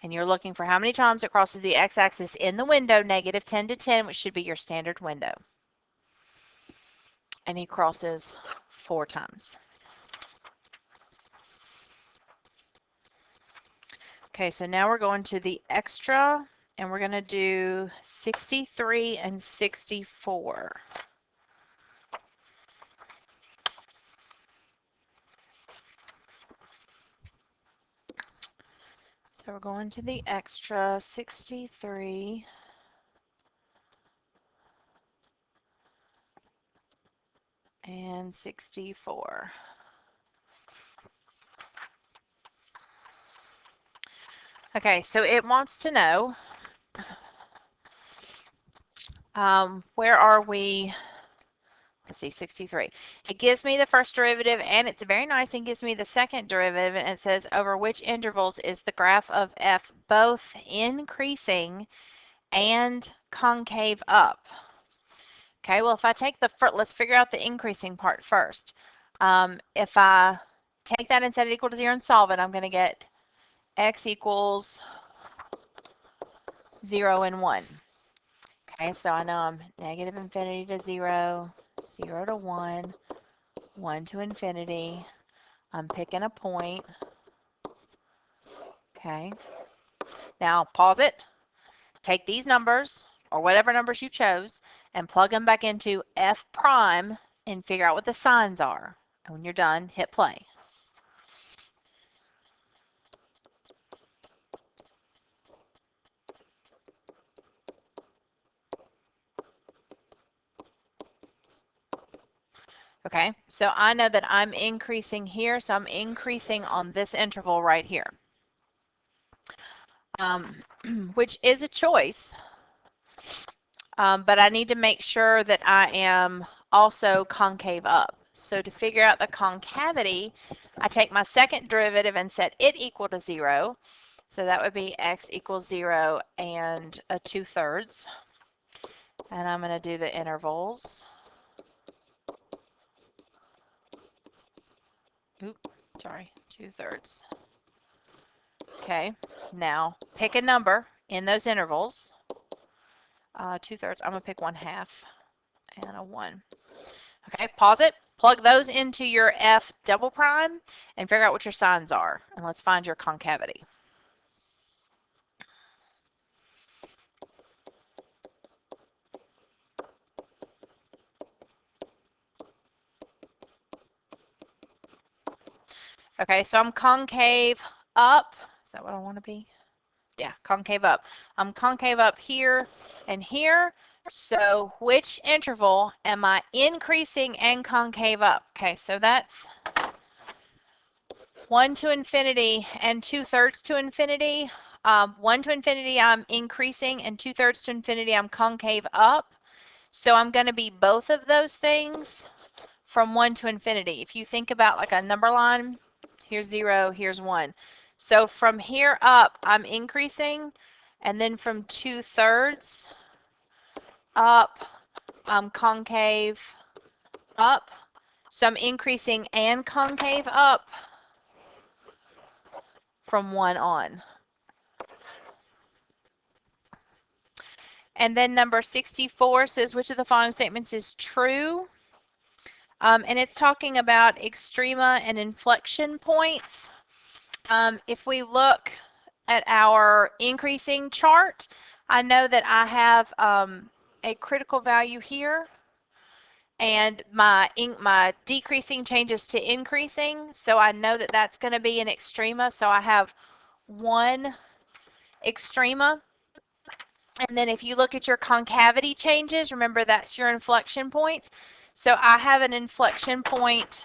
Speaker 1: and you're looking for how many times it crosses the x-axis in the window, negative 10 to 10, which should be your standard window. And he crosses 4 times. Okay, so now we're going to the extra, and we're going to do 63 and 64. So we're going to the extra 63 and 64. Okay, so it wants to know where are we? Let's see, 63. It gives me the first derivative, and it's very nice and gives me the second derivative, and it says over which intervals is the graph of f both increasing and concave up. Okay, well, if I take let's figure out the increasing part first. If I take that and set it equal to 0 and solve it, I'm going to get x equals 0 and 1. Okay, so I know I'm negative infinity to 0, 0 to 1, 1 to infinity. I'm picking a point. Okay. Now pause it. Take these numbers, or whatever numbers you chose, and plug them back into f prime and figure out what the signs are. And when you're done, hit play. Okay, so I know that I'm increasing here, so I'm increasing on this interval right here, which is a choice, but I need to make sure that I am also concave up. So to figure out the concavity, I take my second derivative and set it equal to 0. So that would be x equals 0 and a 2/3. And I'm going to do the intervals. Oop, sorry, 2/3. Okay, now pick a number in those intervals. 2/3, I'm going to pick 1/2 and a 1. Okay, pause it. Plug those into your f double prime and figure out what your signs are. And let's find your concavity. Okay, so I'm concave up. Is that what I want to be? Yeah, concave up. I'm concave up here and here. So which interval am I increasing and concave up? Okay, so that's 1 to infinity and 2/3 to infinity. 1 to infinity I'm increasing, and 2/3 to infinity I'm concave up. So I'm going to be both of those things from 1 to infinity. If you think about like a number line, here's 0, here's 1. So from here up, I'm increasing, and then from 2/3 up, I'm concave up. So I'm increasing and concave up from 1 on. And then number 64 says, which of the following statements is true? And it's talking about extrema and inflection points. If we look at our increasing chart, I know that I have a critical value here, and my decreasing changes to increasing, so I know that that's going to be an extrema. So I have one extrema. And then if you look at your concavity changes, remember that's your inflection points. So I have an inflection point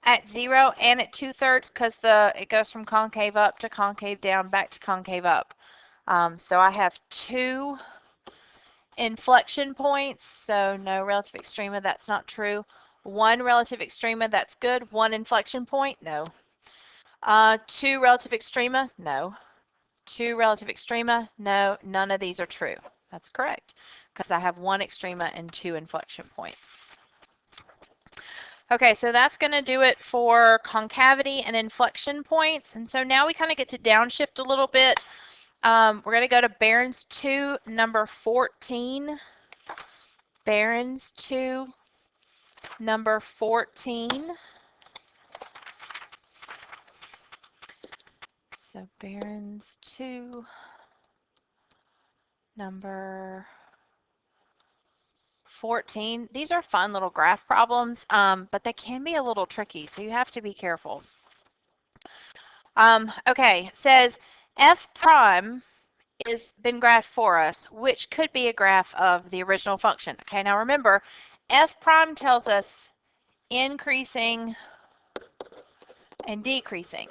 Speaker 1: at 0 and at 2/3 because it goes from concave up to concave down back to concave up. So I have 2 inflection points, so no relative extrema, that's not true. 1 relative extrema, that's good. 1 inflection point, no. 2 relative extrema, no. 2 relative extrema, no. None of these are true. That's correct, because I have 1 extrema and 2 inflection points. Okay, so that's going to do it for concavity and inflection points. And so now we kind of get to downshift a little bit. We're going to go to Barron's 2, number 14. Barron's 2, number 14. So Barron's 2, number 14. These are fun little graph problems, but they can be a little tricky, so you have to be careful. Okay, it says f prime is been graphed for us, which could be a graph of the original function. Okay, now remember, f prime tells us increasing and decreasing.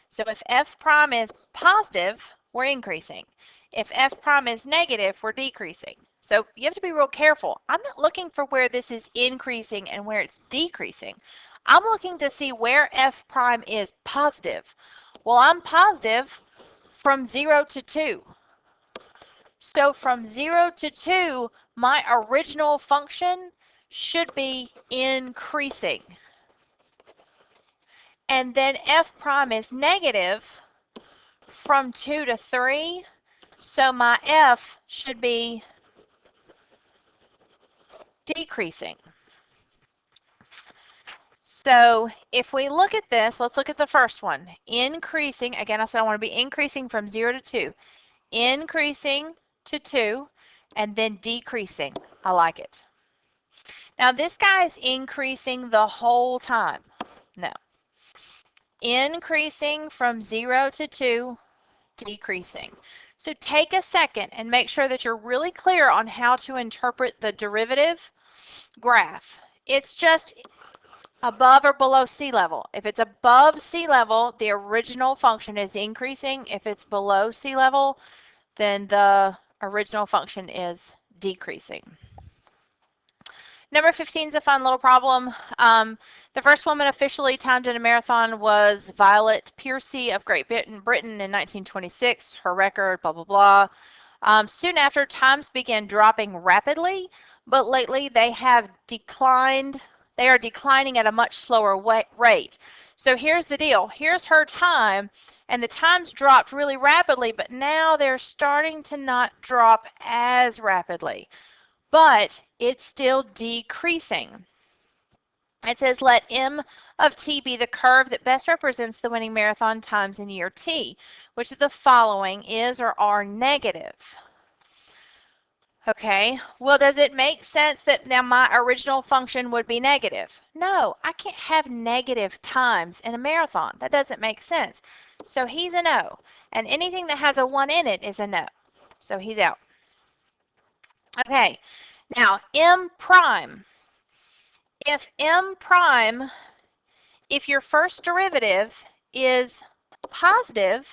Speaker 1: So if f prime is positive, we're increasing. If f prime is negative, we're decreasing. So you have to be real careful. I'm not looking for where this is increasing and where it's decreasing. I'm looking to see where f prime is positive. Well, I'm positive from 0 to 2. So from 0 to 2, my original function should be increasing. And then f prime is negative from 2 to 3, so my f should be decreasing. So if we look at this, let's look at the first one. Increasing, again, I said I want to be increasing from 0 to 2. Increasing to 2, and then decreasing. I like it. Now this guy is increasing the whole time. No. Increasing from 0 to 2, decreasing. So take a second and make sure that you're really clear on how to interpret the derivative graph. It's just above or below sea level. If it's above sea level, the original function is increasing. If it's below sea level, then the original function is decreasing. Number 15 is a fun little problem. The first woman officially timed in a marathon was Violet Piercy of Great Britain in 1926. Her record, blah, blah, blah. Soon after, times began dropping rapidly, but lately they have declined. They are declining at a much slower rate. So here's the deal. Here's her time, and the times dropped really rapidly, but now they're starting to not drop as rapidly. But it's still decreasing. It says let m of t be the curve that best represents the winning marathon times in year t, which of the following is or are negative. Okay, well, does it make sense that now my original function would be negative? No, I can't have negative times in a marathon. That doesn't make sense. So he's a no, and anything that has a 1 in it is a no. So he's out. Okay, now m prime. If m prime, if your first derivative is positive,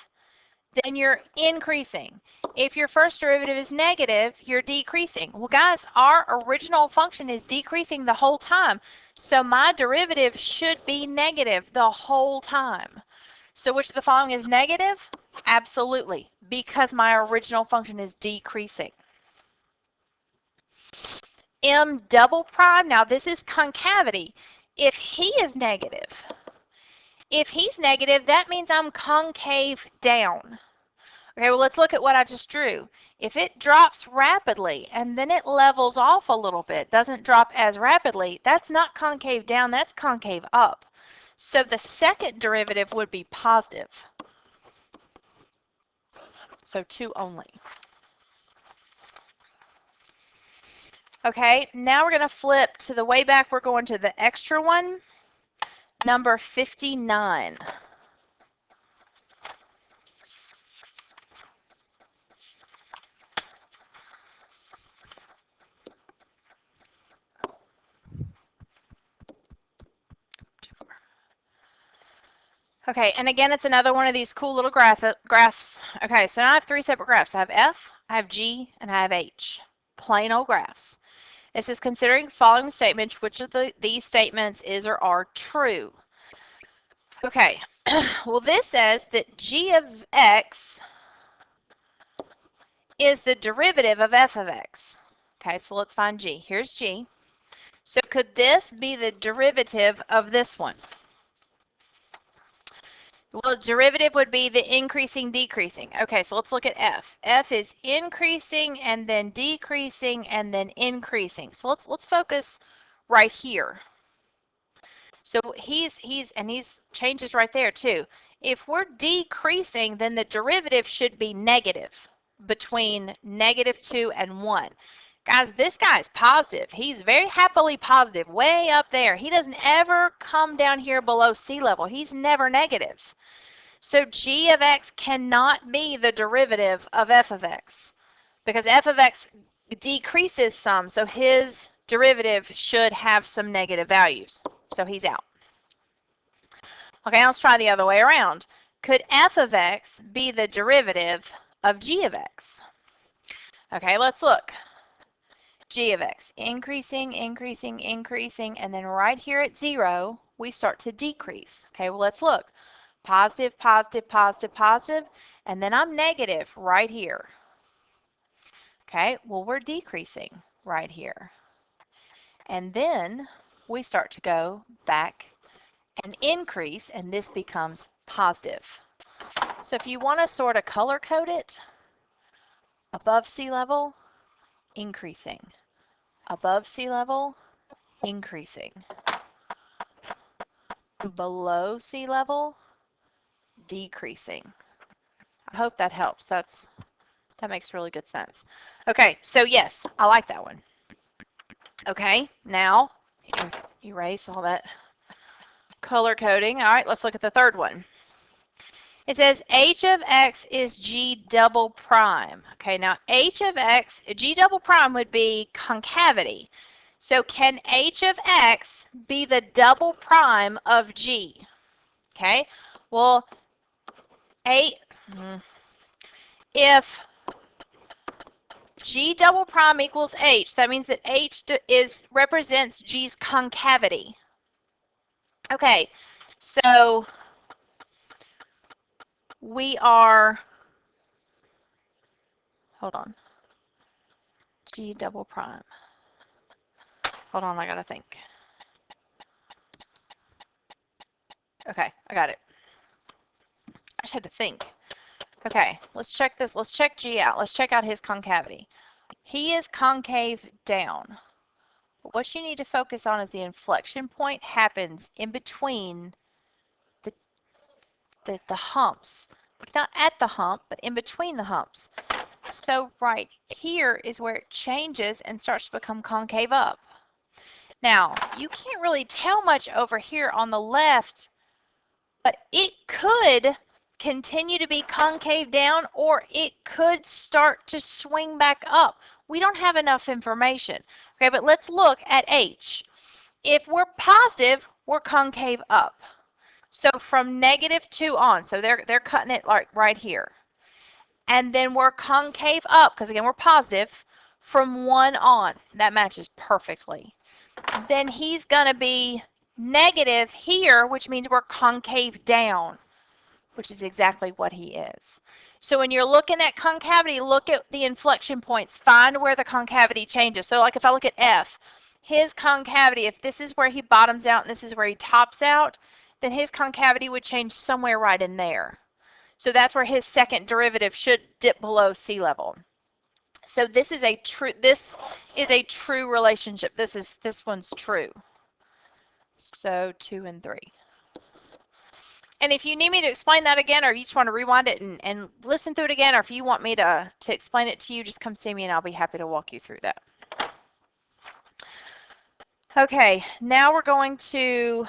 Speaker 1: then you're increasing. If your first derivative is negative, you're decreasing. Well, guys, our original function is decreasing the whole time. So my derivative should be negative the whole time. So which of the following is negative? Absolutely, because my original function is decreasing. M double prime, now this is concavity. If he is negative, that means I'm concave down. Okay, well, let's look at what I just drew. If it drops rapidly and then it levels off a little bit, doesn't drop as rapidly, that's not concave down, that's concave up. So the second derivative would be positive. So 2 only. Okay, now we're going to flip to the way back. We're going to the extra one, number 59. Okay, and again, it's another one of these cool little graphs. Okay, so now I have 3 separate graphs. I have F, I have G, and I have H. Plain old graphs. It says, considering following statements, which of these statements is or are true? Okay, well, this says that G of X is the derivative of F of X. Okay, so let's find G. Here's G. So could this be the derivative of this one? Well, derivative would be the increasing, decreasing. Okay, so let's look at F. F is increasing and then decreasing and then increasing. So let's focus right here. So he's changes right there too. If we're decreasing, then the derivative should be negative between -2 and 1. Guys, this guy's positive. He's very happily positive, way up there. He doesn't ever come down here below sea level. He's never negative. So G of X cannot be the derivative of F of X because F of X decreases some, so his derivative should have some negative values. So he's out. Okay, let's try the other way around. Could F of X be the derivative of G of X? Okay, let's look. G of X, increasing, increasing, increasing, and then right here at 0, we start to decrease. Okay, well, let's look. Positive, positive, positive, positive, and then I'm negative right here. Okay, well, we're decreasing right here. And then we start to go back and increase, and this becomes positive. So if you want to sort of color code it, above sea level, increasing. Above sea level, increasing. Below sea level, decreasing. I hope that helps. That makes really good sense. Okay, so yes, I like that one. Okay, now erase all that color coding. All right, let's look at the third one. It says h of x is g double prime. Okay, now h of x, g double prime would be concavity. So can h of x be the double prime of g? Okay, well, if g double prime equals h, that means that h represents g's concavity. Okay, so we are, hold on, g double prime. Hold on, I gotta think. Okay, I got it. I just had to think. Okay, let's check this. Let's check G out. Let's check out his concavity. He is concave down. But what you need to focus on is the inflection point happens in between the humps. Not at the hump, but in between the humps. So right here is where it changes and starts to become concave up. Now, you can't really tell much over here on the left, but it could continue to be concave down, or it could start to swing back up. We don't have enough information. Okay, but let's look at H. If we're positive, we're concave up. So from -2 on, so they're cutting it like right here. And then we're concave up, because again, we're positive, from 1 on. That matches perfectly. Then he's going to be negative here, which means we're concave down, which is exactly what he is. So when you're looking at concavity, look at the inflection points. Find where the concavity changes. So like if I look at F, his concavity, if this is where he bottoms out and this is where he tops out, then his concavity would change somewhere right in there. So that's where his second derivative should dip below sea level. So this is a true relationship. This one's true. So 2 and 3. And if you need me to explain that again, or you just want to rewind it and listen through it again, or if you want me to explain it to you, just come see me and I'll be happy to walk you through that. Okay, now we're going to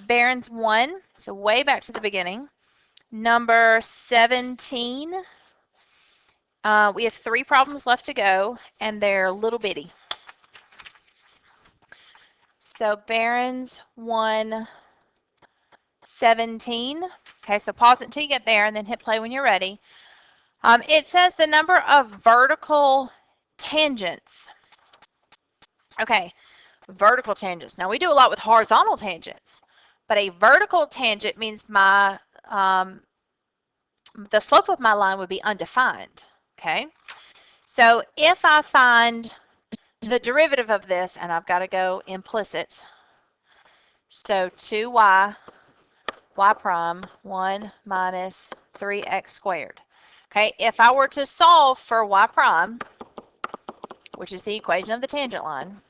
Speaker 1: Barron's 1, so way back to the beginning. Number 17. We have 3 problems left to go, and they're little bitty. So Barron's 1, 17. Okay, so pause it until you get there and then hit play when you're ready. It says the number of vertical tangents. Okay, vertical tangents. Now we do a lot with horizontal tangents, but a vertical tangent means the slope of my line would be undefined. Okay, so if I find the derivative of this, and I've got to go implicit, so 2y prime 1 minus 3x squared. Okay, if I were to solve for y prime, which is the equation of the tangent line,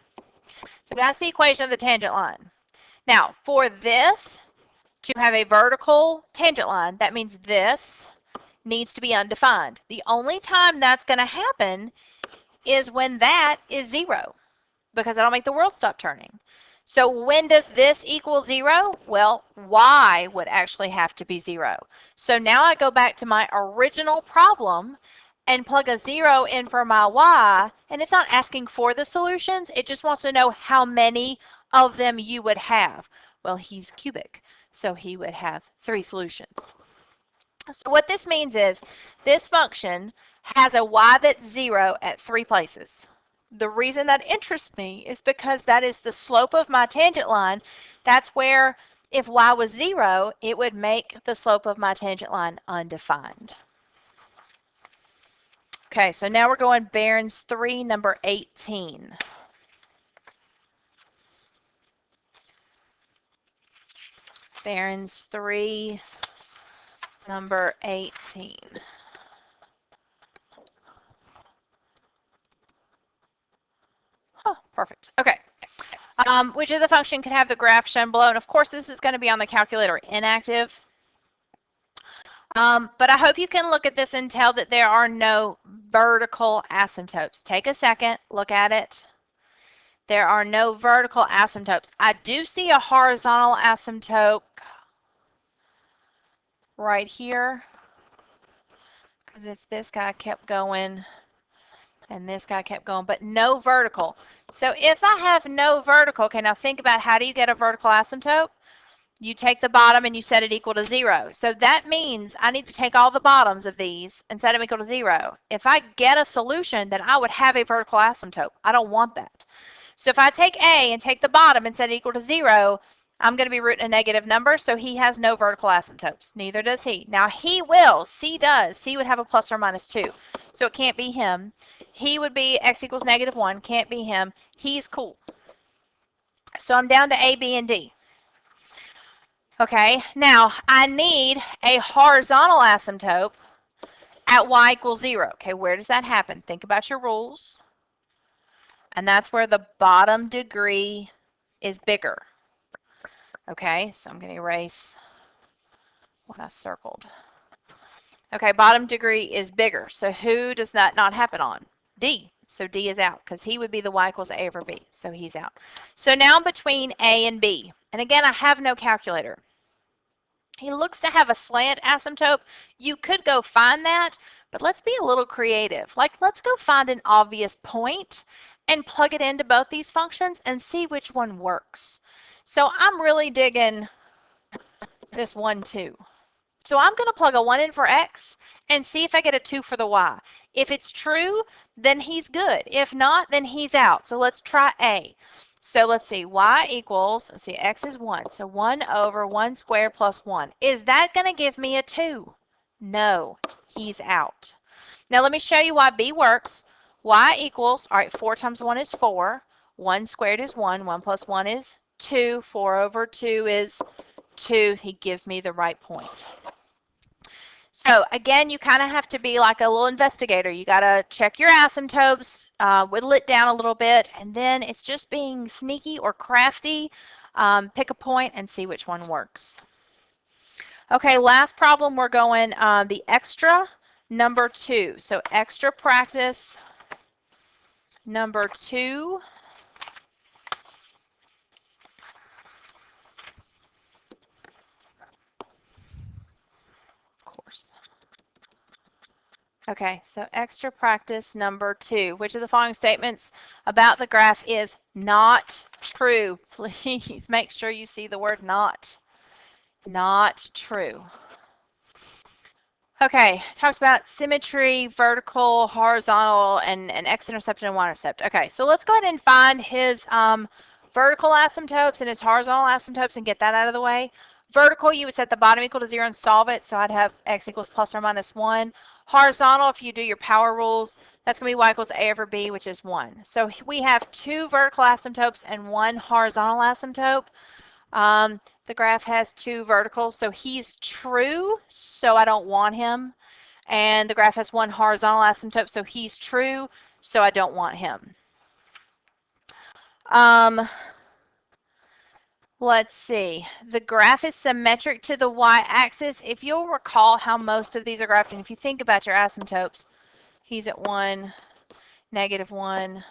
Speaker 1: so that's the equation of the tangent line. Now, for this to have a vertical tangent line, that means this needs to be undefined. The only time that's going to happen is when that is 0, because that'll make the world stop turning. So when does this equal 0? Well, y would actually have to be 0. So now I go back to my original problem and plug a 0 in for my y, and it's not asking for the solutions. It just wants to know how many of them you would have. Well, he's cubic, so he would have 3 solutions. So what this means is this function has a y that's 0 at 3 places. The reason that interests me is because that is the slope of my tangent line. That's where if y was 0, it would make the slope of my tangent line undefined. Okay, so now we're going Barron's 3, number 18. Barron's 3, number 18. Oh, perfect. Okay. Which of the function can have the graph shown below? And of course, this is going to be on the calculator inactive. But I hope you can look at this and tell that there are no vertical asymptotes. Take a second, look at it. There are no vertical asymptotes. I do see a horizontal asymptote right here. Because if this guy kept going and this guy kept going, but no vertical. So if I have no vertical, okay, now think about how do you get a vertical asymptote? You take the bottom and you set it equal to 0. So that means I need to take all the bottoms of these and set them equal to 0. If I get a solution, then I would have a vertical asymptote. I don't want that. So if I take A and take the bottom and set it equal to 0, I'm going to be rooting a negative number, so he has no vertical asymptotes. Neither does he. Now he will. C does. C would have a plus or minus 2. So it can't be him. He would be x equals negative 1. Can't be him. He's cool. So I'm down to A, B, and D. Okay, now I need a horizontal asymptote at y equals 0. Okay, where does that happen? Think about your rules. And that's where the bottom degree is bigger. Okay, so I'm going to erase what I circled. Okay, bottom degree is bigger. So who does that not happen on? D. So D is out because he would be the y equals A over B. So he's out. So now I'm between A and B. And again, I have no calculator. He looks to have a slant asymptote. You could go find that, but let's be a little creative. Like, let's go find an obvious point and plug it into both these functions and see which one works. So I'm really digging this 1, 2. So I'm going to plug a 1 in for x and see if I get a 2 for the y. If it's true, then he's good. If not, then he's out. So let's try A. So let's see, y equals, let's see, x is 1. So 1 over 1 squared plus 1. Is that going to give me a 2? No, he's out. Now let me show you why B works. Y equals, all right, 4 times 1 is 4. 1 squared is 1. 1 plus 1 is 2. 4 over 2 is 2. He gives me the right point. So again, you kind of have to be like a little investigator. You got to check your asymptotes, whittle it down a little bit, and then it's just being sneaky or crafty. Pick a point and see which one works. Okay, last problem, we're going the extra number 2. So extra practice number 2. Okay, so extra practice number 2. Which of the following statements about the graph is not true? Please make sure you see the word not. Not true. Okay, talks about symmetry, vertical, horizontal, and x-intercept and y-intercept. Okay, so let's go ahead and find his vertical asymptotes and his horizontal asymptotes and get that out of the way. Vertical, you would set the bottom equal to 0 and solve it. So I'd have x equals plus or minus 1. Horizontal, if you do your power rules, that's going to be y equals a over b, which is 1. So we have 2 vertical asymptotes and 1 horizontal asymptote. The graph has 2 verticals, so he's true, so I don't want him. And the graph has 1 horizontal asymptote, so he's true, so I don't want him. Let's see. The graph is symmetric to the y-axis. If you'll recall how most of these are graphed, and if you think about your asymptotes, he's at 1, negative 1.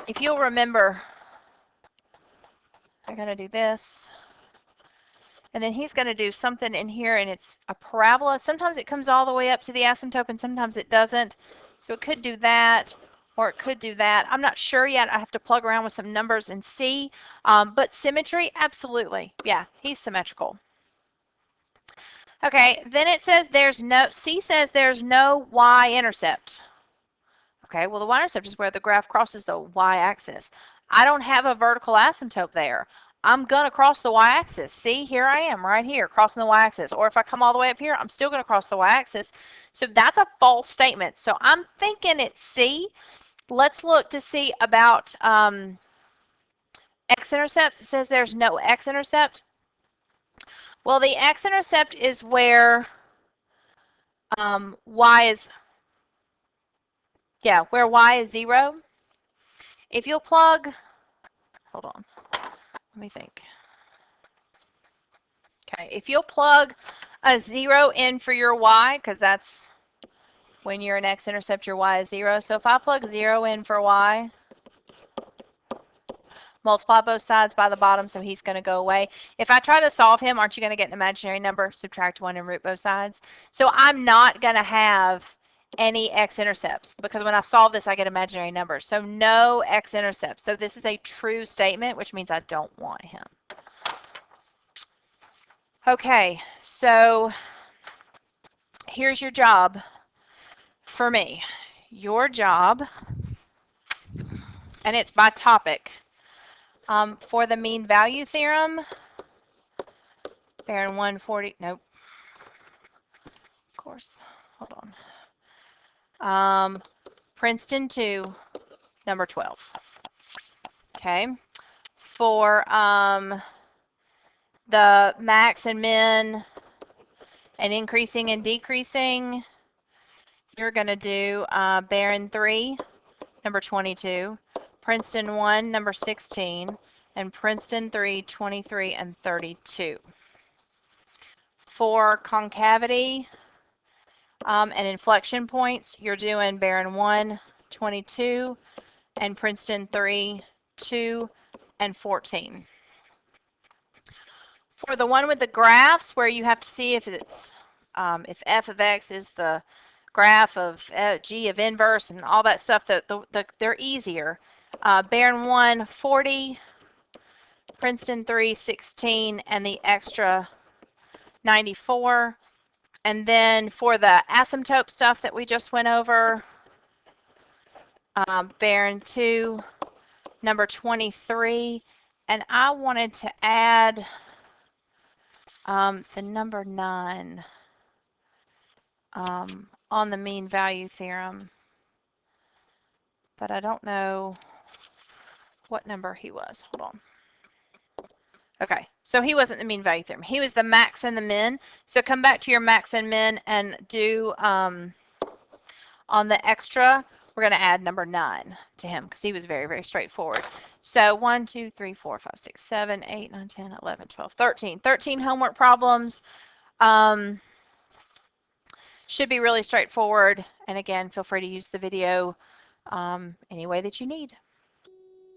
Speaker 1: If you'll remember, they're going to do this. And then he's going to do something in here, and it's a parabola. Sometimes it comes all the way up to the asymptote, and sometimes it doesn't. So it could do that. Or it could do that. I'm not sure yet. I have to plug around with some numbers and see. But symmetry, absolutely. Yeah, he's symmetrical. Okay, then it says C says there's no y-intercept. Okay, well the y-intercept is where the graph crosses the y-axis. I don't have a vertical asymptote there. I'm going to cross the y-axis. See, here I am right here crossing the y-axis. Or if I come all the way up here, I'm still going to cross the y-axis. So that's a false statement. So I'm thinking it's C. Let's look to see about x-intercepts. It says there's no x-intercept. Well, the x-intercept is where y is, where y is 0. If you'll plug, hold on, let me think. Okay, if you'll plug a 0 in for your y, because that's when you're an x-intercept, your y is 0. So if I plug 0 in for y, multiply both sides by the bottom, so he's going to go away. If I try to solve him, aren't you going to get an imaginary number? Subtract 1 and root both sides. So I'm not going to have any x-intercepts, because when I solve this, I get imaginary numbers. So no x-intercepts. So this is a true statement, which means I don't want him. Okay, so here's your job for me. Your job, and it's by topic. For the mean value theorem, Barron 140, nope. Of course, hold on. Princeton 2, number 12. Okay. For the max and min and increasing and decreasing, you're going to do Barron 3, number 22, Princeton 1, number 16, and Princeton 3, 23, and 32. For concavity and inflection points, you're doing Barron 1, 22, and Princeton 3, 2, and 14. For the one with the graphs, where you have to see if it's if f of x is the graph of g of inverse and all that stuff, they're easier. Barron 1, 40, Princeton 3, 16, and the extra 94. And then for the asymptote stuff that we just went over, Barron 2, number 23, and I wanted to add the number 9 on the mean value theorem, but I don't know what number he was. Hold on. Okay, so he wasn't the mean value theorem. He was the max and the min. So come back to your max and min and do on the extra, we're going to add number 9 to him because he was very, very straightforward. So 1, 2, 3, 4, 5, 6, 7, 8, 9, 10, 11, 12, 13. 13 homework problems. Should be really straightforward. And again, feel free to use the video any way that you need.